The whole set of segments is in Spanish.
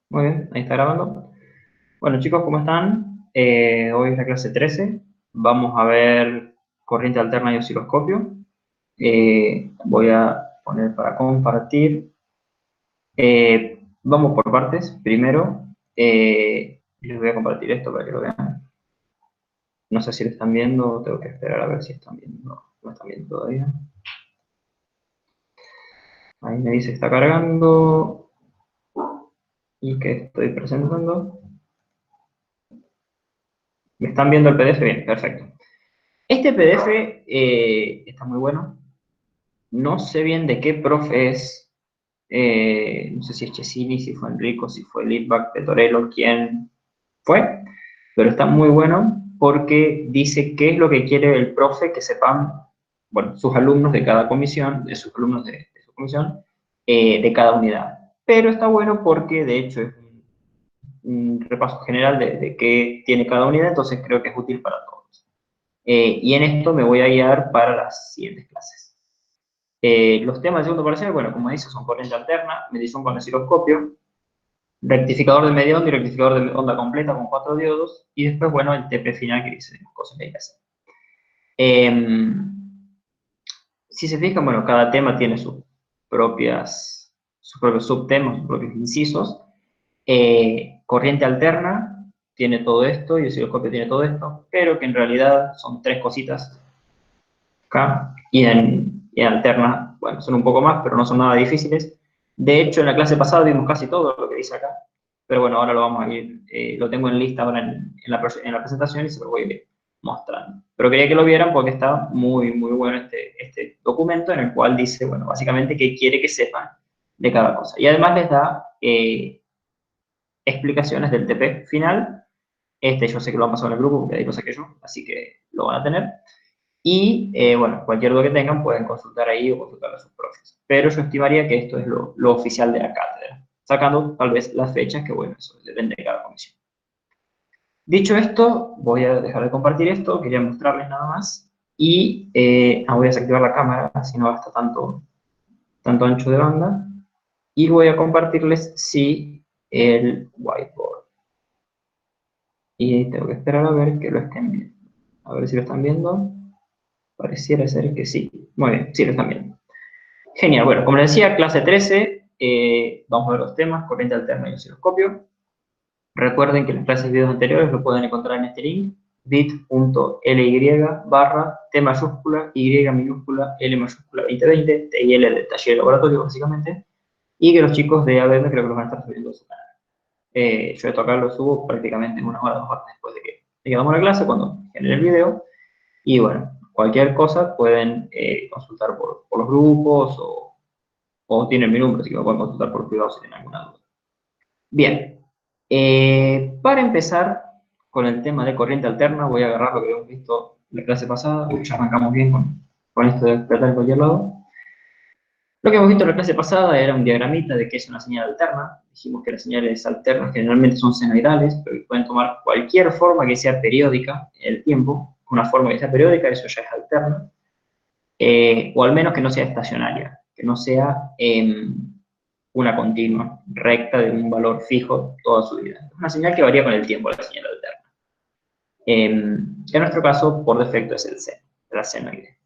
Muy bien, ahí está grabando. Bueno, chicos, ¿cómo están? Hoy es la clase 13. Vamos a ver corriente alterna y osciloscopio. Voy a poner para compartir. Vamos por partes. Primero, les voy a compartir esto para que lo vean. No sé si lo están viendo, tengo que esperar a ver si están viendo. No, no están viendo todavía. Ahí me dice que está cargando y que estoy presentando. ¿Me están viendo el PDF? Bien, perfecto. Este PDF está muy bueno. No sé bien de qué profe es. No sé si es Chesini, si fue Enrico, si fue Litvak, Petorello, quién fue. Pero está muy bueno porque dice qué es lo que quiere el profe que sepan, bueno, sus alumnos de cada comisión, de sus alumnos de su comisión, de cada unidad. Pero está bueno porque de hecho es un repaso general de qué tiene cada unidad, entonces creo que es útil para todos. Y en esto me voy a guiar para las siguientes clases. Los temas de segundo parcial, bueno, como dice, son corriente alterna, medición con osciloscopio, rectificador de media onda y rectificador de onda completa con 4 diodos, y después, bueno, el TP final que dice las cosas que hay que hacer. Eh, si se fijan, bueno, cada tema tiene sus propios subtemas, sus propios incisos. Corriente alterna tiene todo esto y osciloscopio tiene todo esto, pero que en realidad son tres cositas acá, y en alterna, bueno, son un poco más, pero no son nada difíciles. De hecho, en la clase pasada vimos casi todo lo que dice acá, pero bueno, ahora lo vamos a ir, lo tengo en lista ahora en la presentación y se lo voy a ir mostrando. Pero quería que lo vieran porque está muy, muy bueno este documento en el cual dice, bueno, básicamente qué quiere que sepan de cada cosa. Y además les da explicaciones del TP final. Yo sé que lo han pasado en el grupo, porque ahí lo saqué yo, así que lo van a tener. Y bueno, cualquier duda que tengan pueden consultar ahí o consultar a sus profes. Pero yo estimaría que esto es lo oficial de la cátedra, sacando tal vez las fechas, que bueno, eso depende de cada comisión. Dicho esto, voy a dejar de compartir esto, quería mostrarles nada más. Y voy a desactivar la cámara, así no gasta tanto ancho de banda. Y voy a compartirles, sí, el whiteboard. Y tengo que esperar a ver que lo estén viendo. A ver si lo están viendo. Pareciera ser que sí. Muy bien, sí lo están viendo. Genial, bueno, como les decía, clase 13, vamos a ver los temas, corriente alterna y osciloscopio. Recuerden que las clases de videos anteriores lo pueden encontrar en este link, bit.ly barra T mayúscula, Y minúscula, L mayúscula 2020, TIL del taller de laboratorio básicamente, y que los chicos de ABM creo que los van a estar subiendo a su canal. Yo esto acá lo subo prácticamente en 1 hora, 2 horas después de que damos la clase, cuando genere el video, y bueno, cualquier cosa pueden consultar por los grupos o tienen mi número, así que me pueden consultar por privado si tienen alguna duda. Bien, para empezar con el tema de corriente alterna, voy a agarrar lo que habíamos visto en la clase pasada, ya arrancamos bien con esto de explotar en cualquier lado. Lo que hemos visto en la clase pasada era un diagramita de qué es una señal alterna. Dijimos que las señales alternas generalmente son senoidales, pero que pueden tomar cualquier forma que sea periódica en el tiempo. Una forma que sea periódica, eso ya es alterna. O al menos que no sea estacionaria, que no sea una continua, recta de un valor fijo toda su vida. Es una señal que varía con el tiempo, la señal alterna. En nuestro caso, por defecto, es el seno, la senoide.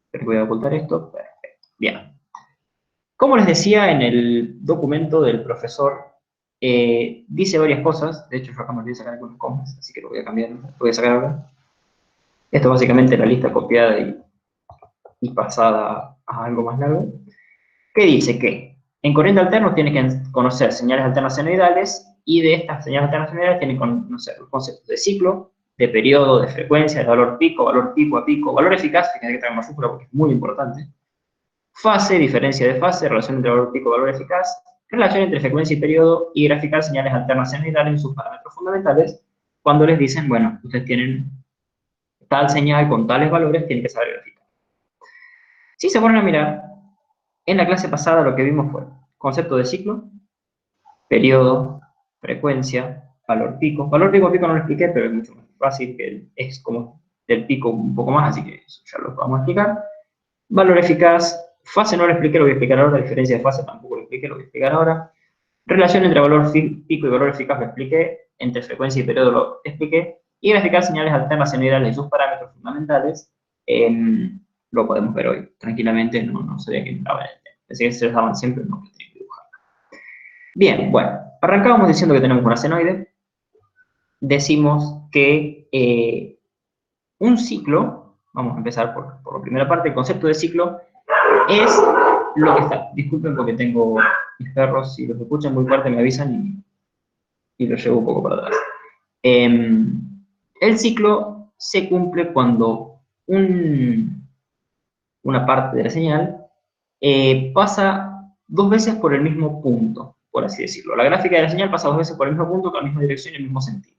Pero voy a ocultar esto, perfecto. Bien. Como les decía en el documento del profesor, dice varias cosas, de hecho yo acá me olvidé sacar algunos comas, así que lo voy a cambiar, lo voy a sacar ahora. Esto es básicamente la lista copiada y pasada a algo más largo, que dice que en corriente alterna tiene que conocer señales alternas senoidales, y de estas señales alternas senoidales tiene que conocer los conceptos de ciclo, de periodo, de frecuencia, de valor pico a pico, valor eficaz, que tiene que traer mayúscula porque es muy importante, fase, diferencia de fase, relación entre valor pico y valor eficaz, relación entre frecuencia y periodo, y graficar señales alternas senoidales en sus parámetros fundamentales. Cuando les dicen, bueno, ustedes tienen tal señal con tales valores, tienen que saber graficar. Si se ponen a mirar, en la clase pasada lo que vimos fue concepto de ciclo, periodo, frecuencia, valor pico. Valor pico a pico no lo expliqué, pero es mucho más fácil, que es como del pico un poco más, así que eso ya lo vamos a explicar. Valor eficaz, fase no lo expliqué, lo voy a explicar ahora, diferencia de fase tampoco lo expliqué, lo voy a explicar ahora. Relación entre valor pico y valor eficaz lo expliqué, entre frecuencia y periodo lo expliqué, y graficar señales alternas senoidales y sus parámetros fundamentales lo podemos ver hoy. Tranquilamente, no sabía que entraba en el tema. Así que se los daban siempre, no que tenía que dibujar. Bien, bueno, arrancábamos diciendo que tenemos una senoide. Decimos que un ciclo, vamos a empezar por la primera parte, el concepto de ciclo es lo que está. Disculpen porque tengo mis perros, si los escuchan muy fuerte me avisan y los llevo un poco para atrás. El ciclo se cumple cuando una parte de la señal pasa dos veces por el mismo punto, por así decirlo. La gráfica de la señal pasa dos veces por el mismo punto, con la misma dirección y el mismo sentido.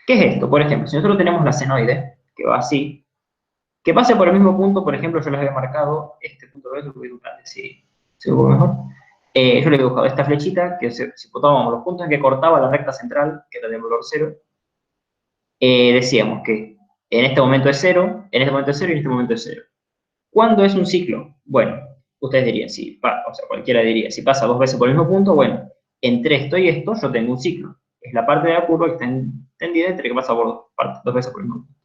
¿Qué es esto? Por ejemplo, si nosotros tenemos la senoide, que va así, que pase por el mismo punto, por ejemplo, yo les había marcado este punto de lo voy a dibujar así, se ve un poco mejor. Yo le he dibujado esta flechita, que si botábamos los puntos en que cortaba la recta central, que era de valor 0, decíamos que en este momento es 0, en este momento es 0 y en este momento es 0. ¿Cuándo es un ciclo? Bueno, ustedes dirían, o sea, cualquiera diría, si pasa dos veces por el mismo punto, bueno, entre esto y esto yo tengo un ciclo. Es la parte de la curva que está tendida entre que pasa dos veces por el mismo punto.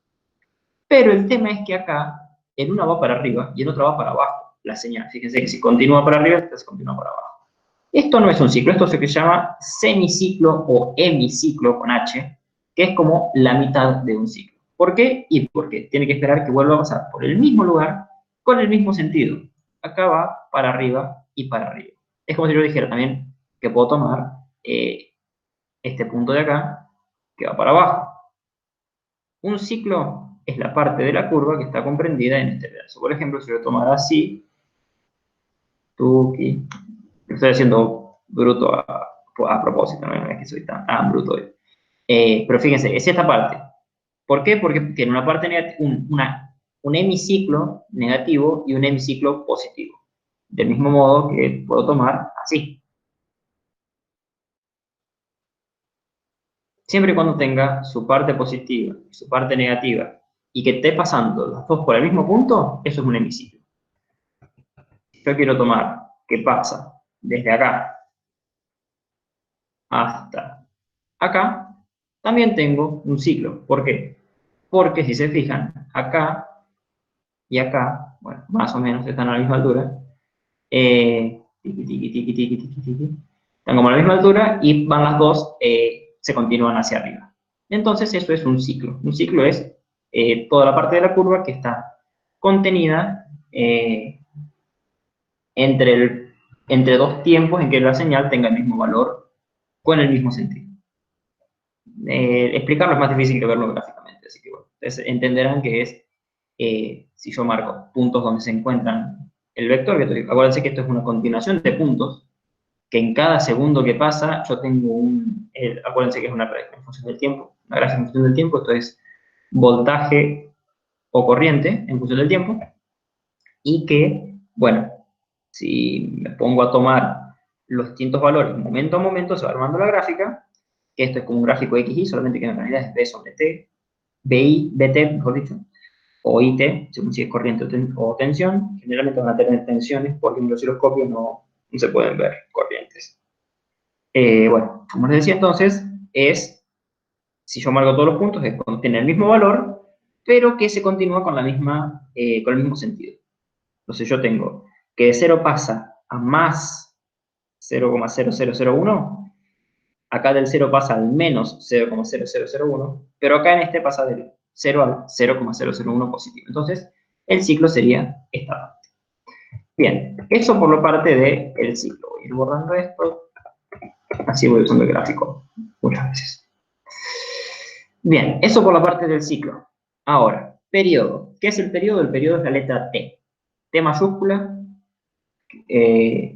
Pero el tema es que acá, en una va para arriba y en otra va para abajo la señal. Fíjense que si continúa para arriba, esta se continúa para abajo. Esto no es un ciclo, esto es lo que se llama semiciclo o hemiciclo con H, que es como la mitad de un ciclo. ¿Por qué? Y porque tiene que esperar que vuelva a pasar por el mismo lugar con el mismo sentido. Acá va para arriba y para arriba. Es como si yo dijera también que puedo tomar este punto de acá, que va para abajo. Un ciclo es la parte de la curva que está comprendida en este pedazo. Por ejemplo, si yo tomara así, tuki, lo estoy haciendo bruto a propósito, no es que soy tan bruto hoy. Pero fíjense, es esta parte. ¿Por qué? Porque tiene una parte un hemiciclo negativo y un hemiciclo positivo. Del mismo modo que puedo tomar así. Siempre y cuando tenga su parte positiva y su parte negativa y que esté pasando las dos por el mismo punto, eso es un hemiciclo. Yo quiero tomar que pasa desde acá hasta acá, también tengo un ciclo. ¿Por qué? Porque si se fijan, acá y acá, bueno, más o menos están a la misma altura, están como a la misma altura y van las dos, se continúan hacia arriba. Entonces eso es un ciclo. Un ciclo es toda la parte de la curva que está contenida entre dos tiempos en que la señal tenga el mismo valor con el mismo sentido. Explicarlo es más difícil que verlo gráficamente, así que bueno, ustedes entenderán que es, si yo marco puntos donde se encuentran el vector, acuérdense que esto es una continuación de puntos, que en cada segundo que pasa yo tengo acuérdense que es una gráfica en función del tiempo, una gráfica en función del tiempo, esto es voltaje o corriente en función del tiempo, y que, bueno, si me pongo a tomar los distintos valores momento a momento, se va armando la gráfica, que esto es como un gráfico XY, solamente que en realidad es B sobre T, BI, BT, mejor dicho, o IT, según si es corriente o tensión. Generalmente van a tener tensiones porque en el osciloscopio no se pueden ver corrientes. Bueno, como les decía entonces, si yo marco todos los puntos, es cuando tiene el mismo valor, pero que se continúa con el mismo sentido. Entonces yo tengo que de 0 pasa a más 0,0001, acá del 0 pasa al menos 0,0001, pero acá en este pasa del 0 al 0,001 positivo. Entonces, el ciclo sería esta parte. Bien, eso por la parte del ciclo. Voy a ir borrando esto, así voy usando el gráfico muchas veces. Bien, eso por la parte del ciclo. Ahora, periodo. ¿Qué es el periodo? El periodo es la letra T. T mayúscula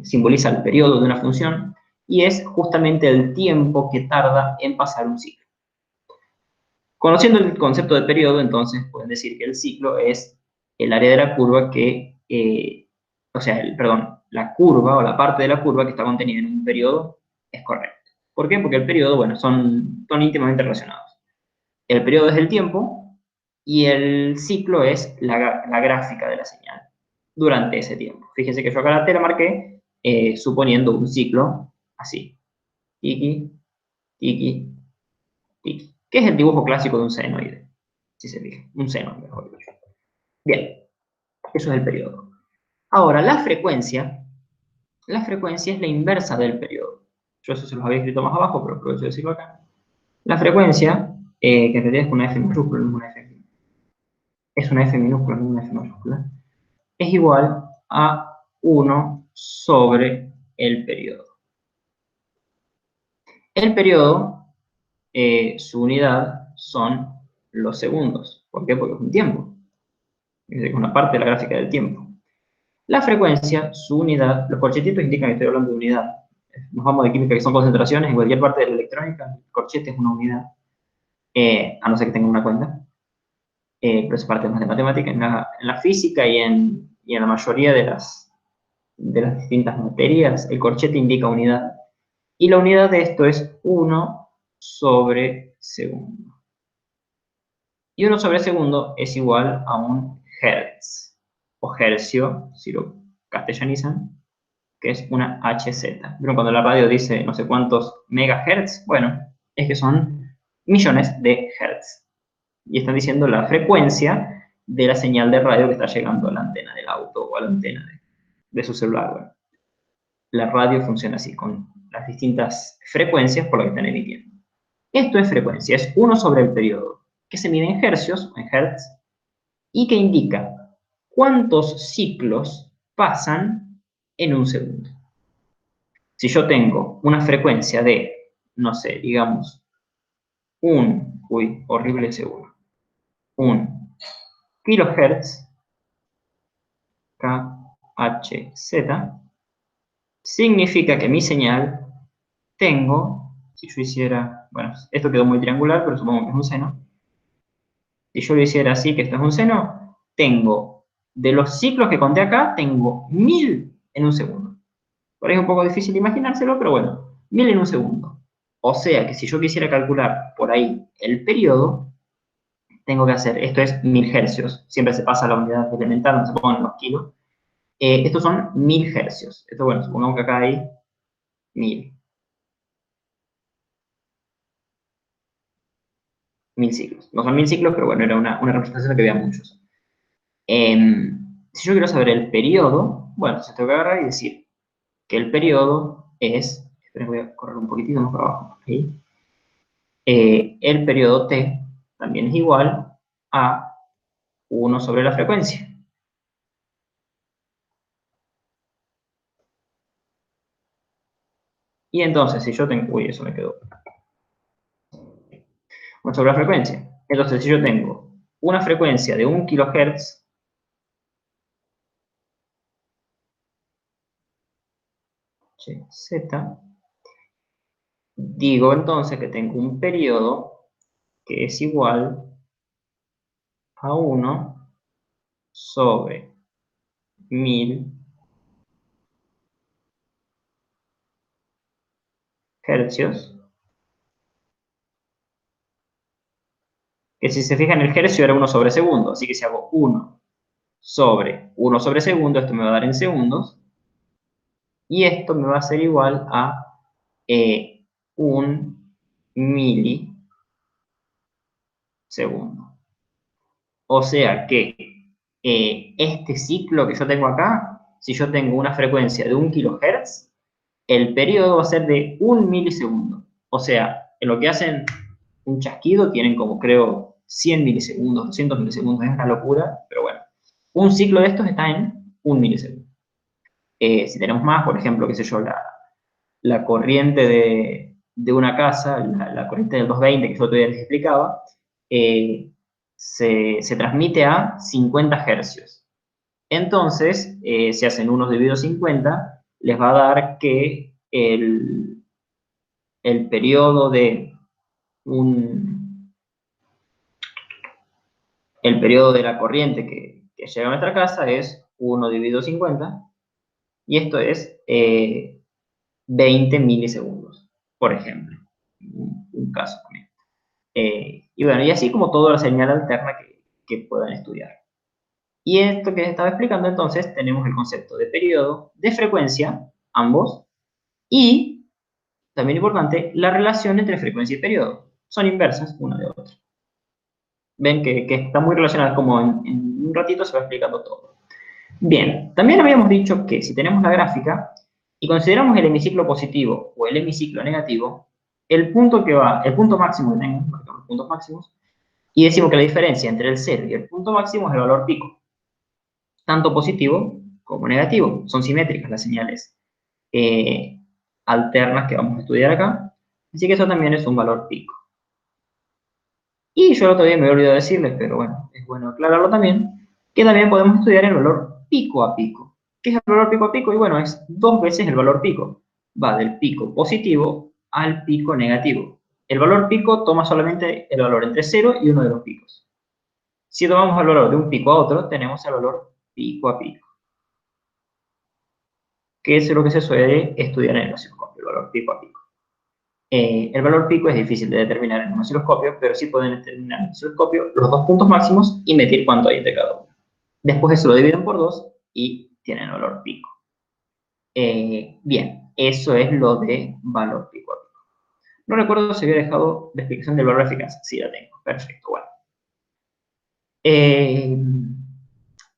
simboliza el periodo de una función y es justamente el tiempo que tarda en pasar un ciclo. Conociendo el concepto de periodo, entonces pueden decir que el ciclo es el área de la curva la curva o la parte de la curva que está contenida en un periodo es correcto. ¿Por qué? Porque el periodo, bueno, son íntimamente relacionados. El periodo es el tiempo y el ciclo es la gráfica de la señal durante ese tiempo. Fíjense que yo acá la T la marqué suponiendo un ciclo así. Tiki, tiki, tiki. ¿Qué es el dibujo clásico de un senoide? Si se fija, un seno, mejor dicho. Bien, eso es el periodo. Ahora, la frecuencia es la inversa del periodo. Yo eso se los había escrito más abajo, pero aprovecho de decirlo acá. La frecuencia, que en realidad es una F mayúscula, no es una F, es una F minúscula, no una F mayúscula, es igual a 1 sobre el periodo. El periodo, su unidad son los segundos. ¿Por qué? Porque es un tiempo. Es una parte de la gráfica del tiempo. La frecuencia, su unidad, los corchetitos indican que estoy hablando de unidad. Nos vamos de química que son concentraciones, en cualquier parte de la electrónica, el corchete es una unidad, a no ser que tenga una cuenta. Pero es parte más de matemática. En la física y en la mayoría de las distintas materias, el corchete indica unidad. Y la unidad de esto es 1 sobre segundo. Y 1 sobre segundo es igual a un hertz, o hercio, si lo castellanizan, que es una HZ. Pero cuando la radio dice no sé cuántos megahertz, bueno, es que son millones de hertz. Y están diciendo la frecuencia de la señal de radio que está llegando a la antena del auto o a la antena de su celular. Bueno, la radio funciona así, con las distintas frecuencias por las que están emitiendo. Esto es frecuencia, es 1 sobre el periodo, que se mide en hercios, en hertz, y que indica cuántos ciclos pasan en un segundo. Si yo tengo una frecuencia de, no sé, digamos, horrible ese 1, 1 kilohertz, KHZ, significa que mi señal tengo, si yo hiciera, bueno, esto quedó muy triangular, pero supongo que es un seno. Si yo lo hiciera así, que esto es un seno, tengo, de los ciclos que conté acá, tengo 1000 en un segundo. Por ahí es un poco difícil imaginárselo, pero bueno, 1000 en un segundo. O sea que si yo quisiera calcular por ahí el periodo, tengo que hacer, esto es 1000 hercios, siempre se pasa a la unidad elemental, no se pongan los kilos. Estos son 1000 hercios. Esto, bueno, supongamos que acá hay 1000. 1000 ciclos. No son 1000 ciclos, pero bueno, era una representación que había muchos. Si yo quiero saber el periodo, bueno, se tengo que agarrar y decir que el periodo es, esperen, voy a correr un poquitito más para abajo, ahí. El periodo t también es igual a 1 sobre la frecuencia. Y entonces, si yo tengo, uy, eso me quedó, 1 sobre la frecuencia. Entonces, si yo tengo una frecuencia de 1 kilohertz, z, digo entonces que tengo un periodo que es igual a 1 sobre 1000 hercios, que si se fijan el hercio era 1 sobre segundo, así que si hago 1 sobre 1 sobre segundo, esto me va a dar en segundos, y esto me va a ser igual a 1 milisegundo. O sea que este ciclo que yo tengo acá, si yo tengo una frecuencia de 1 kilohertz, el periodo va a ser de 1 milisegundo. O sea, en lo que hacen un chasquido tienen como, creo, 100 milisegundos, 200 milisegundos, es una locura, pero bueno. Un ciclo de estos está en 1 milisegundo. Si tenemos más, por ejemplo, qué sé yo, la corriente de una casa, la corriente del 220 que yo todavía les explicaba, se transmite a 50 hercios. Entonces, si hacen 1 dividido 50, les va a dar que el periodo de el periodo de la corriente que llega a nuestra casa es 1 dividido 50, y esto es 20 milisegundos, por ejemplo. Un caso también. Y bueno, y así como toda la señal alterna que puedan estudiar. Y esto que les estaba explicando, entonces, tenemos el concepto de periodo, de frecuencia, ambos, y también importante, la relación entre frecuencia y periodo. Son inversas una de otra. Ven que está muy relacionada, como en un ratito se va explicando todo. Bien, también habíamos dicho que si tenemos la gráfica y consideramos el hemiciclo positivo o el hemiciclo negativo, el punto máximo que tengan, marcamos puntos máximos, y decimos que la diferencia entre el 0 y el punto máximo es el valor pico, tanto positivo como negativo. Son simétricas las señales alternas que vamos a estudiar acá, así que eso también es un valor pico. Y yo el otro día me he olvidado decirles, pero bueno, es bueno aclararlo también, que también podemos estudiar el valor pico a pico. ¿Qué es el valor pico a pico? Y bueno, es 2 veces el valor pico. Va del pico positivo al pico negativo. El valor pico toma solamente el valor entre 0 y uno de los picos. Si tomamos el valor de un pico a otro, tenemos el valor pico a pico, que es lo que se suele estudiar en el osciloscopio, el valor pico a pico. El valor pico es difícil de determinar en un osciloscopio, pero sí pueden determinar en el osciloscopio los 2 puntos máximos y medir cuánto hay entre cada uno. Después eso lo dividen por 2 y tienen el valor pico. Bien, eso es lo de valor pico a pico. No recuerdo si había dejado la explicación del valor eficaz. Sí, la tengo. Perfecto, bueno.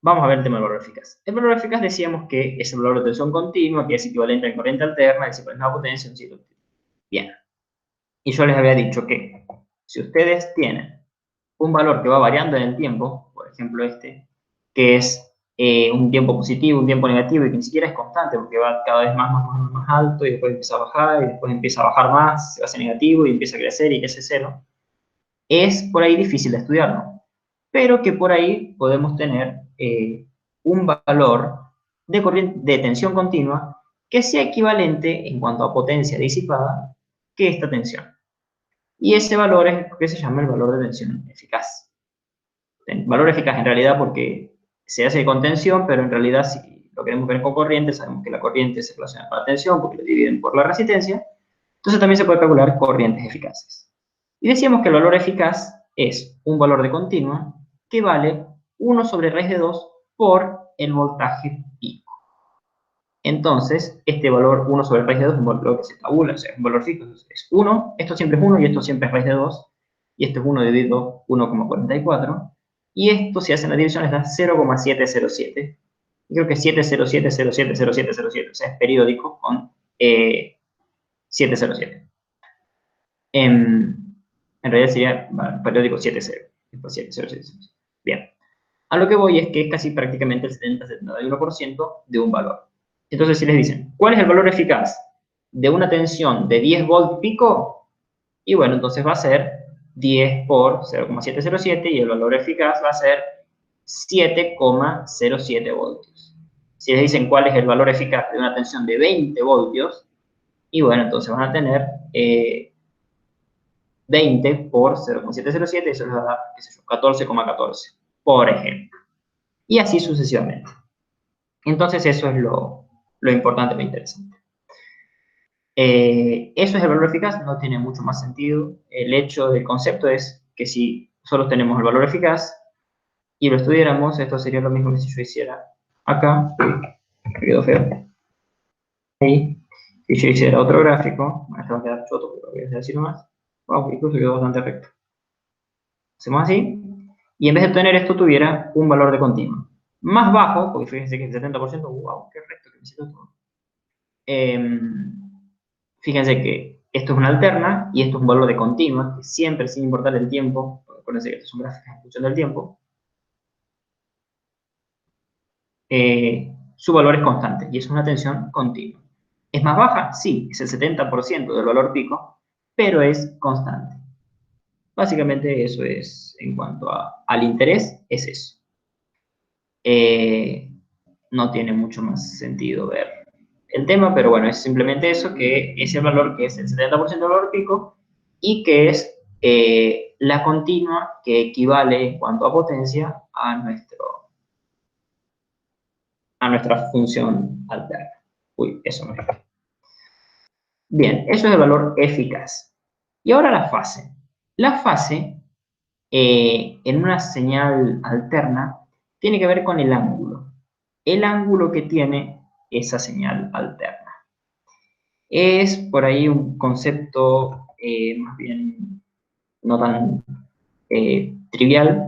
Vamos a ver el tema del valor eficaz. El valor eficaz decíamos que es el valor de tensión continua, que es equivalente a corriente alterna, que se pone la potencia, un ciclo. Bien. Y yo les había dicho que si ustedes tienen un valor que va variando en el tiempo, por ejemplo este, que es un tiempo positivo, un tiempo negativo, y que ni siquiera es constante, porque va cada vez más alto, y después empieza a bajar, y después empieza a bajar más, se hace negativo, y empieza a crecer, y crece cero, es por ahí difícil de estudiarlo, pero que por ahí podemos tener un valor de tensión continua que sea equivalente en cuanto a potencia disipada que esta tensión. Y ese valor es lo que se llama el valor de tensión eficaz. El valor eficaz en realidad porque se hace con tensión, pero en realidad si lo queremos ver con corriente, sabemos que la corriente se relaciona con la tensión porque lo dividen por la resistencia, entonces también se puede calcular corrientes eficaces. Y decíamos que el valor eficaz es un valor de continua que vale 1 sobre raíz de 2 por el voltaje pico. Entonces, este valor 1 sobre raíz de 2 es un valor que se tabula, o sea, es un valor fijo. Es 1, esto siempre es 1 y esto siempre es raíz de 2. Y esto es 1 dividido 1,44. Y esto, si hacen las divisiones, da 0,707. Y creo que 707070707. O sea, es periódico con 707. En realidad sería periódico 70. Después 707. Bien. A lo que voy es que es casi prácticamente el 70-71% de un valor. Entonces, si les dicen, ¿cuál es el valor eficaz de una tensión de 10 volts pico? Y bueno, entonces va a ser 10 por 0,707 y el valor eficaz va a ser 7,07 voltios. Si les dicen cuál es el valor eficaz de una tensión de 20 voltios, y bueno, entonces van a tener 20 por 0,707 y eso les va a dar, qué sé yo, 14,14, por ejemplo. Y así sucesivamente. Entonces eso es lo importante, lo interesante. Eso es el valor eficaz, no tiene mucho más sentido. El hecho del concepto es que si solo tenemos el valor eficaz y lo estudiáramos, esto sería lo mismo que si yo hiciera acá, me quedó feo, ahí, y yo hiciera otro gráfico, esto va a quedar choto, pero lo voy a hacer así nomás, wow, incluso quedó bastante recto. Hacemos así, y en vez de tener esto tuviera un valor de continuo. Más bajo, porque fíjense que el 70%, wow, qué recto que me hicieron todo. Fíjense que esto es una alterna y esto es un valor de continua, que siempre, sin importar el tiempo, acuérdense que estas son gráficas en función del tiempo, su valor es constante y es una tensión continua. ¿Es más baja? Sí, es el 70% del valor pico, pero es constante. Básicamente eso es, en cuanto al interés, es eso. No tiene mucho más sentido ver el tema, pero bueno, es simplemente eso, que es el valor que es el 70% del valor pico y que es la continua que equivale en cuanto a potencia a nuestra función alterna. Uy, eso no es. Bien, eso es el valor eficaz. Y ahora la fase. La fase, en una señal alterna, tiene que ver con el ángulo. El ángulo que tiene esa señal alterna. Es por ahí un concepto más bien no tan trivial.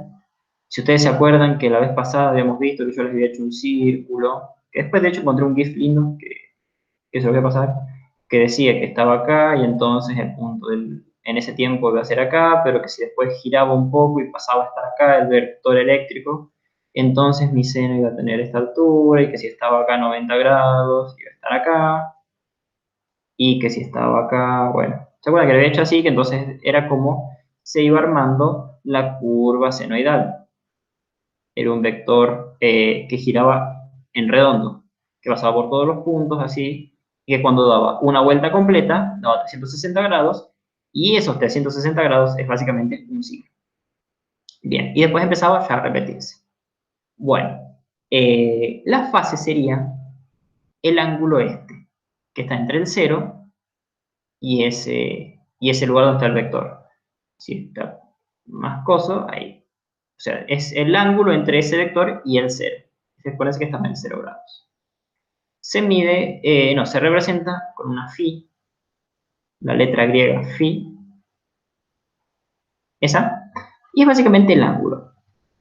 Si ustedes se acuerdan que la vez pasada habíamos visto que yo les había hecho un círculo, que después de hecho encontré un GIF lindo, que se lo voy a pasar, que decía que estaba acá y entonces el punto en ese tiempo iba a ser acá, pero que si después giraba un poco y pasaba a estar acá el vector eléctrico, entonces mi seno iba a tener esta altura y que si estaba acá a 90 grados iba a estar acá y que si estaba acá, bueno, ¿se acuerdan que lo había hecho así? Que entonces era como se iba armando la curva senoidal. Era un vector que giraba en redondo, que pasaba por todos los puntos así, y que cuando daba una vuelta completa, daba 360 grados, y esos 360 grados es básicamente un ciclo. Bien, y después empezaba ya a repetirse. Bueno, la fase sería el ángulo este, que está entre el 0 y ese lugar donde está el vector. Si está más coso, ahí. O sea, es el ángulo entre ese vector y el 0. Se pone que está en 0 grados. Se mide, no, se representa con una phi, la letra griega phi, esa, y es básicamente el ángulo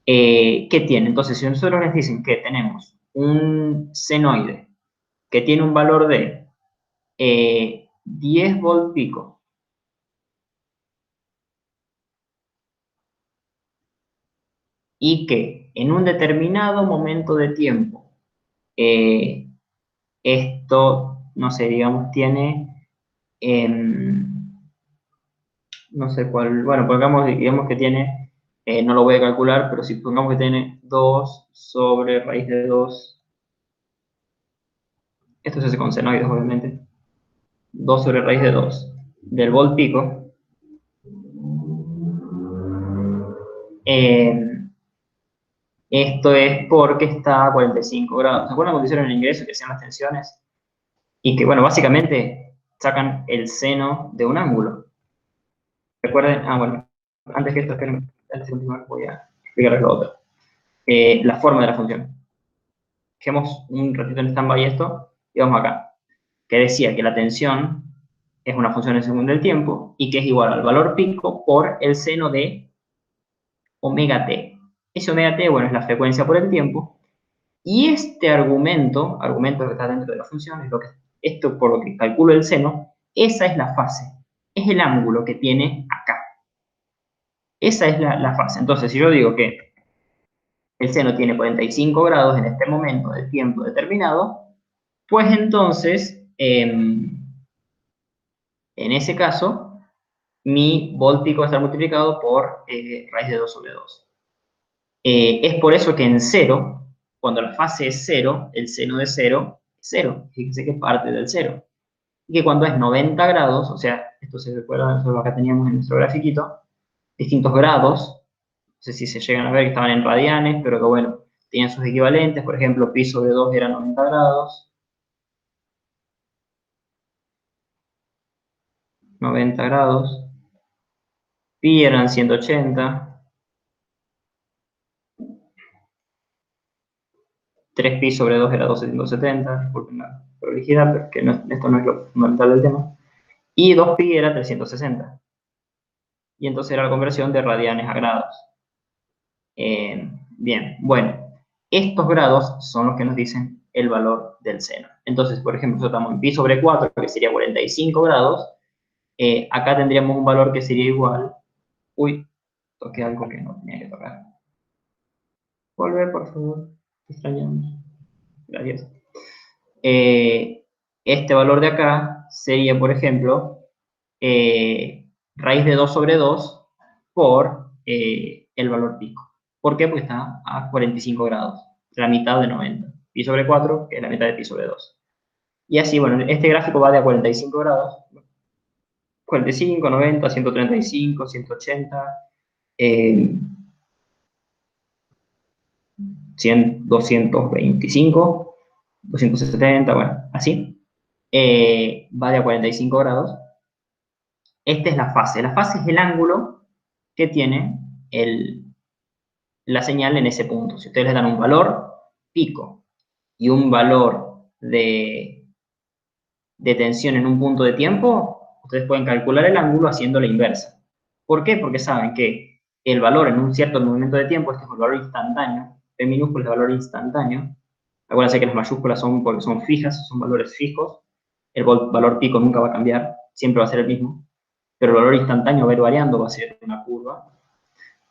que tiene. Entonces, si nosotros les dicen que tenemos un senoide que tiene un valor de 10 volt pico, y que en un determinado momento de tiempo eh, esto, no sé, digamos, tiene, no sé cuál, bueno, pongamos, digamos que tiene, no lo voy a calcular, pero si pongamos que tiene 2 sobre raíz de 2, esto se hace con senoides, obviamente, 2 sobre raíz de 2 del volt pico, eh, esto es porque está a 45 grados. ¿Se acuerdan cuando hicieron el ingreso que hacían las tensiones? Y que, bueno, básicamente sacan el seno de un ángulo. Recuerden, bueno, antes que esto, esperen, antes de continuar, voy a explicarles lo otro. La forma de la función. Dejemos un ratito en stand-by esto y vamos acá. Que decía que la tensión es una función en segundo del tiempo y que es igual al valor pico por el seno de omega t. Ese omega t, bueno, es la frecuencia por el tiempo. Y este argumento que está dentro de la función, es lo que, esto por lo que calculo el seno, esa es la fase. Es el ángulo que tiene acá. Esa es la fase. Entonces, si yo digo que el seno tiene 45 grados en este momento de tiempo determinado, pues entonces, en ese caso, mi volt pico va a estar multiplicado por raíz de 2 sobre 2. Es por eso que en 0, cuando la fase es 0, el seno de 0 es 0. Fíjense que parte del 0. Y que cuando es 90 grados, o sea, esto se recuerda, nosotros acá teníamos en nuestro grafiquito, distintos grados, no sé si se llegan a ver que estaban en radianes, pero que bueno, tenían sus equivalentes, por ejemplo, pi sobre 2 era 90 grados, 90 grados, pi eran 180, 3 pi sobre 2 era 270, disculpen la prolijidad, pero que no, esto no es lo fundamental del tema, y 2 pi era 360, y entonces era la conversión de radianes a grados. Bien, bueno, estos grados son los que nos dicen el valor del seno. Entonces, por ejemplo, nosotros estamos en pi sobre 4, que sería 45 grados, acá tendríamos un valor que sería igual, uy, toqué algo que no tenía que tocar. Volver, por favor, extrañamos. Gracias. Este valor de acá sería, por ejemplo, raíz de 2 sobre 2 por el valor pico. ¿Por qué? Porque está a 45 grados, la mitad de 90. Pi sobre 4, que es la mitad de pi sobre 2. Y así, bueno, este gráfico va de a 45 grados. 45, 90, 135, 180, 100, 225, 270, bueno, así. Va de a 45 grados. Esta es la fase. La fase es el ángulo que tiene la señal en ese punto. Si ustedes le dan un valor pico y un valor de de tensión en un punto de tiempo, ustedes pueden calcular el ángulo haciendo la inversa. ¿Por qué? Porque saben que el valor en un cierto momento de tiempo, este es el valor instantáneo, P minúsculo es el valor instantáneo. Acuérdense que las mayúsculas son porque son fijas, son valores fijos. El valor pico nunca va a cambiar, siempre va a ser el mismo. Pero el valor instantáneo va a ir variando, va a ser una curva.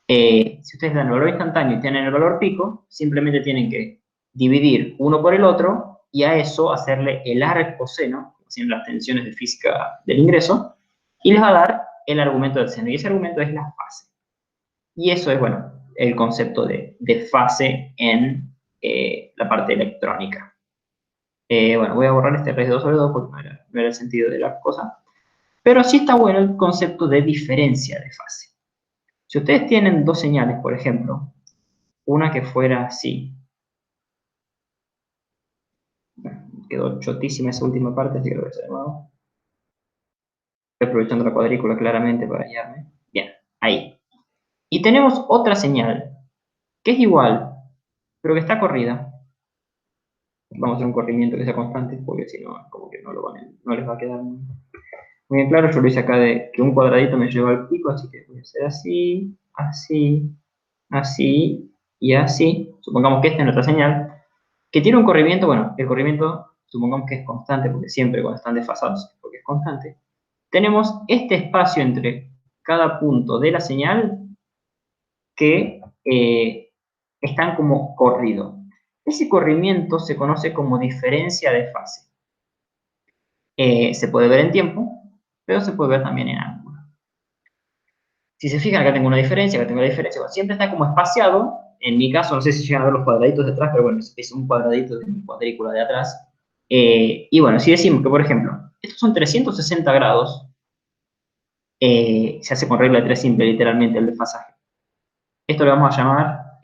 Si ustedes dan el valor instantáneo y tienen el valor pico, simplemente tienen que dividir uno por el otro y a eso hacerle el arccoseno, haciendo las tensiones de física del ingreso, y les va a dar el argumento del seno. Y ese argumento es la fase. Y eso es, bueno, el concepto de fase en la parte electrónica. Bueno, voy a borrar este raíz de 2 sobre 2 porque no era el sentido de la cosa. Pero sí está bueno el concepto de diferencia de fase. Si ustedes tienen dos señales, por ejemplo, una que fuera así. Bueno, quedó chotísima esa última parte, así que lo voy a hacer de nuevo. Estoy aprovechando la cuadrícula claramente para guiarme. Bien, ahí. Y tenemos otra señal, que es igual, pero que está corrida. Vamos a hacer un corrimiento que sea constante, porque si no, como que no les va a quedar muy bien claro. Yo lo hice acá de que un cuadradito me lleva al pico, así que voy a hacer así, así, así y así. Supongamos que esta es nuestra señal, que tiene un corrimiento. Bueno, el corrimiento supongamos que es constante, porque siempre cuando están desfasados, porque es constante. Tenemos este espacio entre cada punto de la señal que están como corridos. Ese corrimiento se conoce como diferencia de fase. Se puede ver en tiempo, pero se puede ver también en ángulo. Si se fijan, acá tengo una diferencia, acá tengo la diferencia. Bueno, siempre está como espaciado. En mi caso, no sé si llegan a ver los cuadraditos de atrás, pero bueno, es un cuadradito de mi cuadrícula de atrás. Y bueno, si decimos que, por ejemplo, estos son 360 grados, se hace con regla de 3 simple, literalmente, el desfasaje. Esto lo vamos a llamar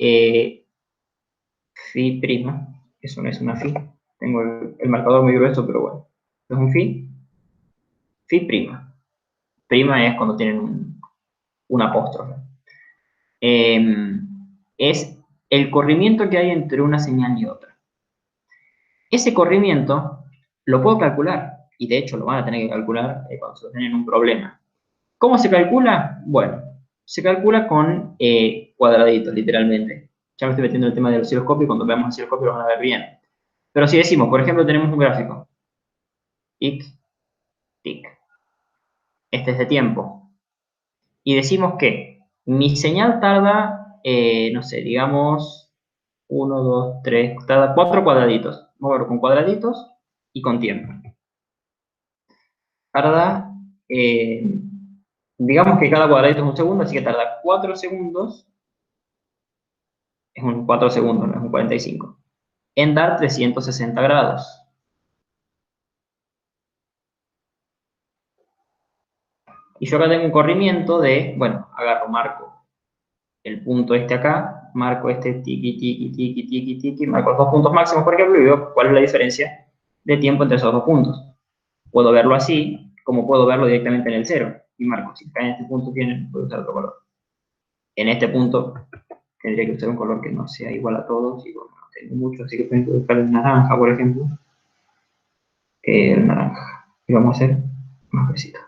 phi prima. Eso no es una phi. Tengo el marcador muy grueso, pero bueno. Es un phi. Phi prima. Prima es cuando tienen un apóstrofe. Es el corrimiento que hay entre una señal y otra. Ese corrimiento lo puedo calcular, y de hecho lo van a tener que calcular cuando se tienen un problema. ¿Cómo se calcula? Bueno, se calcula con cuadraditos, literalmente. Ya me estoy metiendo en el tema del osciloscopio, y cuando veamos el osciloscopio lo van a ver bien. Pero si decimos, por ejemplo, tenemos un gráfico, tic, tic, este es de tiempo, y decimos que mi señal tarda, no sé, digamos, 1, 2, 3, tarda 4 cuadraditos. Vamos a ver con cuadraditos y con tiempo. Tarda, digamos que cada cuadradito es un segundo, así que tarda 4 segundos, es un 4 segundos, no es un 45, en dar 360 grados. Y yo acá tengo un corrimiento de, bueno, agarro, marco el punto este acá, marco este tiki, tiki, tiki, tiki, tiki, marco los dos puntos máximos, por ejemplo, y veo cuál es la diferencia de tiempo entre esos dos puntos. Puedo verlo así, como puedo verlo directamente en el cero. Y marco, si acá en este punto tienen, puedo usar otro color. En este punto tendría que usar un color que no sea igual a todos, y bueno, no tengo mucho, así que puedo usar el naranja, por ejemplo. El naranja. Y vamos a hacer más gruesito.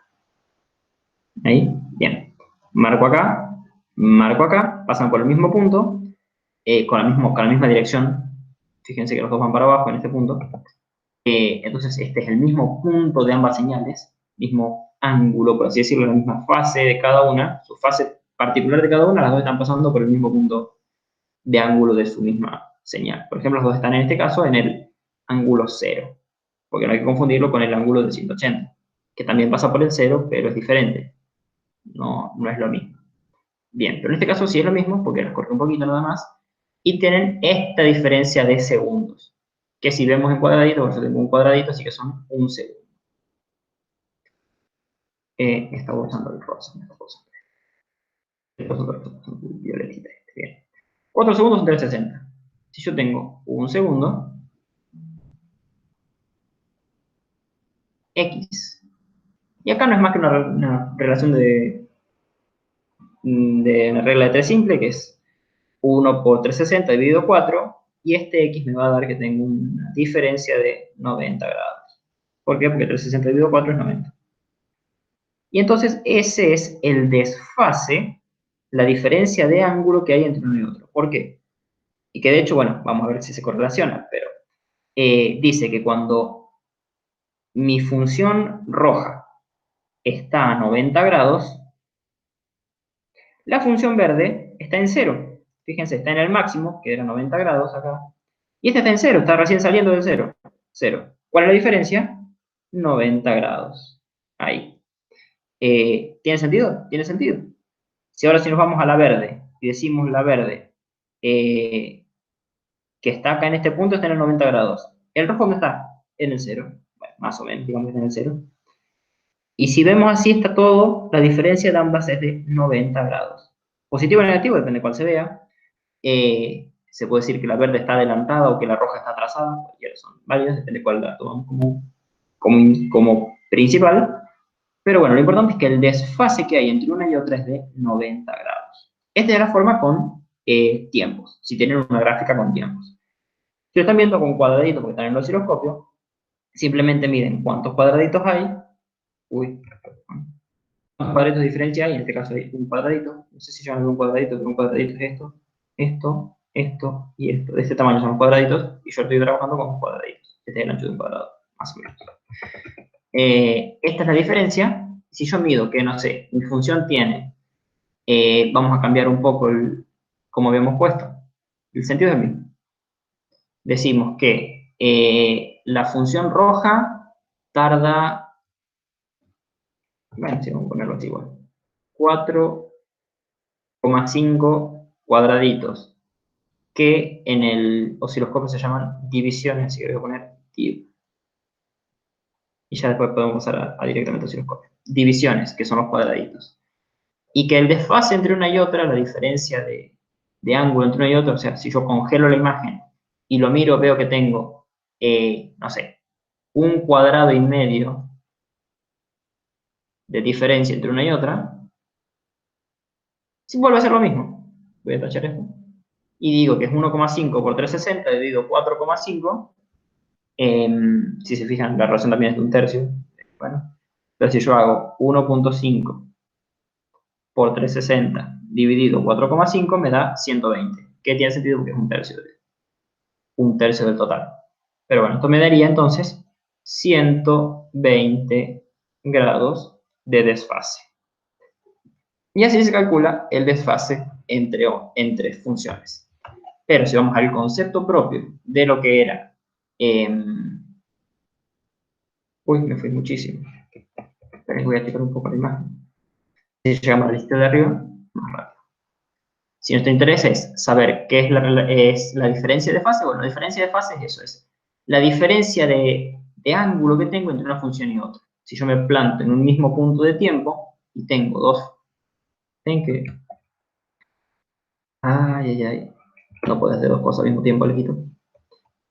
Ahí, bien. Marco acá, pasan por el mismo punto, con la misma dirección. Fíjense que los dos van para abajo en este punto. Entonces, este es el mismo punto de ambas señales, mismo ángulo, por así decirlo, la misma fase de cada una, su fase particular de cada una, las dos están pasando por el mismo punto de ángulo de su misma señal. Por ejemplo, las dos están en este caso en el ángulo 0, porque no hay que confundirlo con el ángulo de 180, que también pasa por el 0, pero es diferente. No es lo mismo. Bien, pero en este caso sí es lo mismo, porque nos corre un poquito nada más, y tienen esta diferencia de segundos, que si vemos en cuadradito, bueno, yo tengo un cuadradito, así que son un segundo. Estaba usando el rosa, el violetita, bien. 4 segundos son 360. Si yo tengo un segundo, X. Y acá no es más que una relación de una regla de 3 simple, que es 1 por 360 dividido 4, y este X me va a dar que tengo una diferencia de 90 grados. ¿Por qué? Porque 360 dividido 4 es 90. Y entonces ese es el desfase, la diferencia de ángulo que hay entre uno y otro. ¿Por qué? Y que de hecho, bueno, vamos a ver si se correlaciona, pero dice que cuando mi función roja está a 90 grados, la función verde está en 0. Fíjense, está en el máximo, que era 90 grados acá. Y este está en 0, está recién saliendo del 0. 0. ¿Cuál es la diferencia? 90 grados. Ahí. ¿Tiene sentido? Tiene sentido. Si ahora si nos vamos a la verde y decimos la verde que está acá en este punto, está en el 90 grados. ¿El rojo dónde está? En el 0. Bueno, más o menos, digamos que está en el 0. Y si vemos así, está todo, la diferencia de ambas es de 90 grados. Positivo o negativo, depende de cuál se vea. Se puede decir que la verde está adelantada o que la roja está atrasada, cualquiera son válidas, depende de cuál la tomamos como principal. Pero bueno, lo importante es que el desfase que hay entre una y otra es de 90 grados. Esta es la forma con tiempos, si tienen una gráfica con tiempos. Si lo están viendo con cuadraditos porque están en el osciloscopio, simplemente miden cuántos cuadraditos hay. Uy, ¿cuántos cuadraditos de diferencia hay? En este caso hay un cuadradito. No sé si llaman un cuadradito, pero un cuadradito es esto, esto, esto y esto. De este tamaño son los cuadraditos y yo estoy trabajando con cuadraditos. Este es el ancho de un cuadrado, más o menos. Esta es la diferencia. Si yo mido que, no sé, mi función tiene, vamos a cambiar un poco como habíamos puesto, el sentido del mismo. Decimos que la función roja tarda, bueno, sí, vamos a ponerlo así igual, 4,5 cuadraditos, que en el osciloscopio se llaman divisiones, así que voy a poner div. Y ya después podemos pasar a directamente osciloscopio. Divisiones, que son los cuadraditos. Y que el desfase entre una y otra, la diferencia de ángulo entre una y otra, o sea, si yo congelo la imagen y lo miro, veo que tengo, no sé, 1,5 cuadrados de diferencia entre una y otra, si vuelve a ser lo mismo. Voy a tachar esto. Y digo que es 1,5 por 360 dividido 4,5. Si se fijan, la relación también es de un tercio. Bueno, entonces si yo hago 1,5 por 360 dividido 4,5 me da 120. Que tiene sentido porque es un tercio del total. Pero bueno, esto me daría entonces 120 grados de desfase. Y así se calcula el desfase entre funciones. Pero si vamos al concepto propio de lo que era... uy, me fui muchísimo. Pero voy a quitar un poco la imagen. Si llegamos a la lista de arriba, más rápido. Si nuestro interés es saber qué es la diferencia de fase, bueno, la diferencia de fase es eso, es la diferencia de ángulo que tengo entre una función y otra. Si yo me planto en un mismo punto de tiempo y tengo dos... ¿Ven que? Ay, ay, ay. No puedo hacer dos cosas al mismo tiempo, Alejito.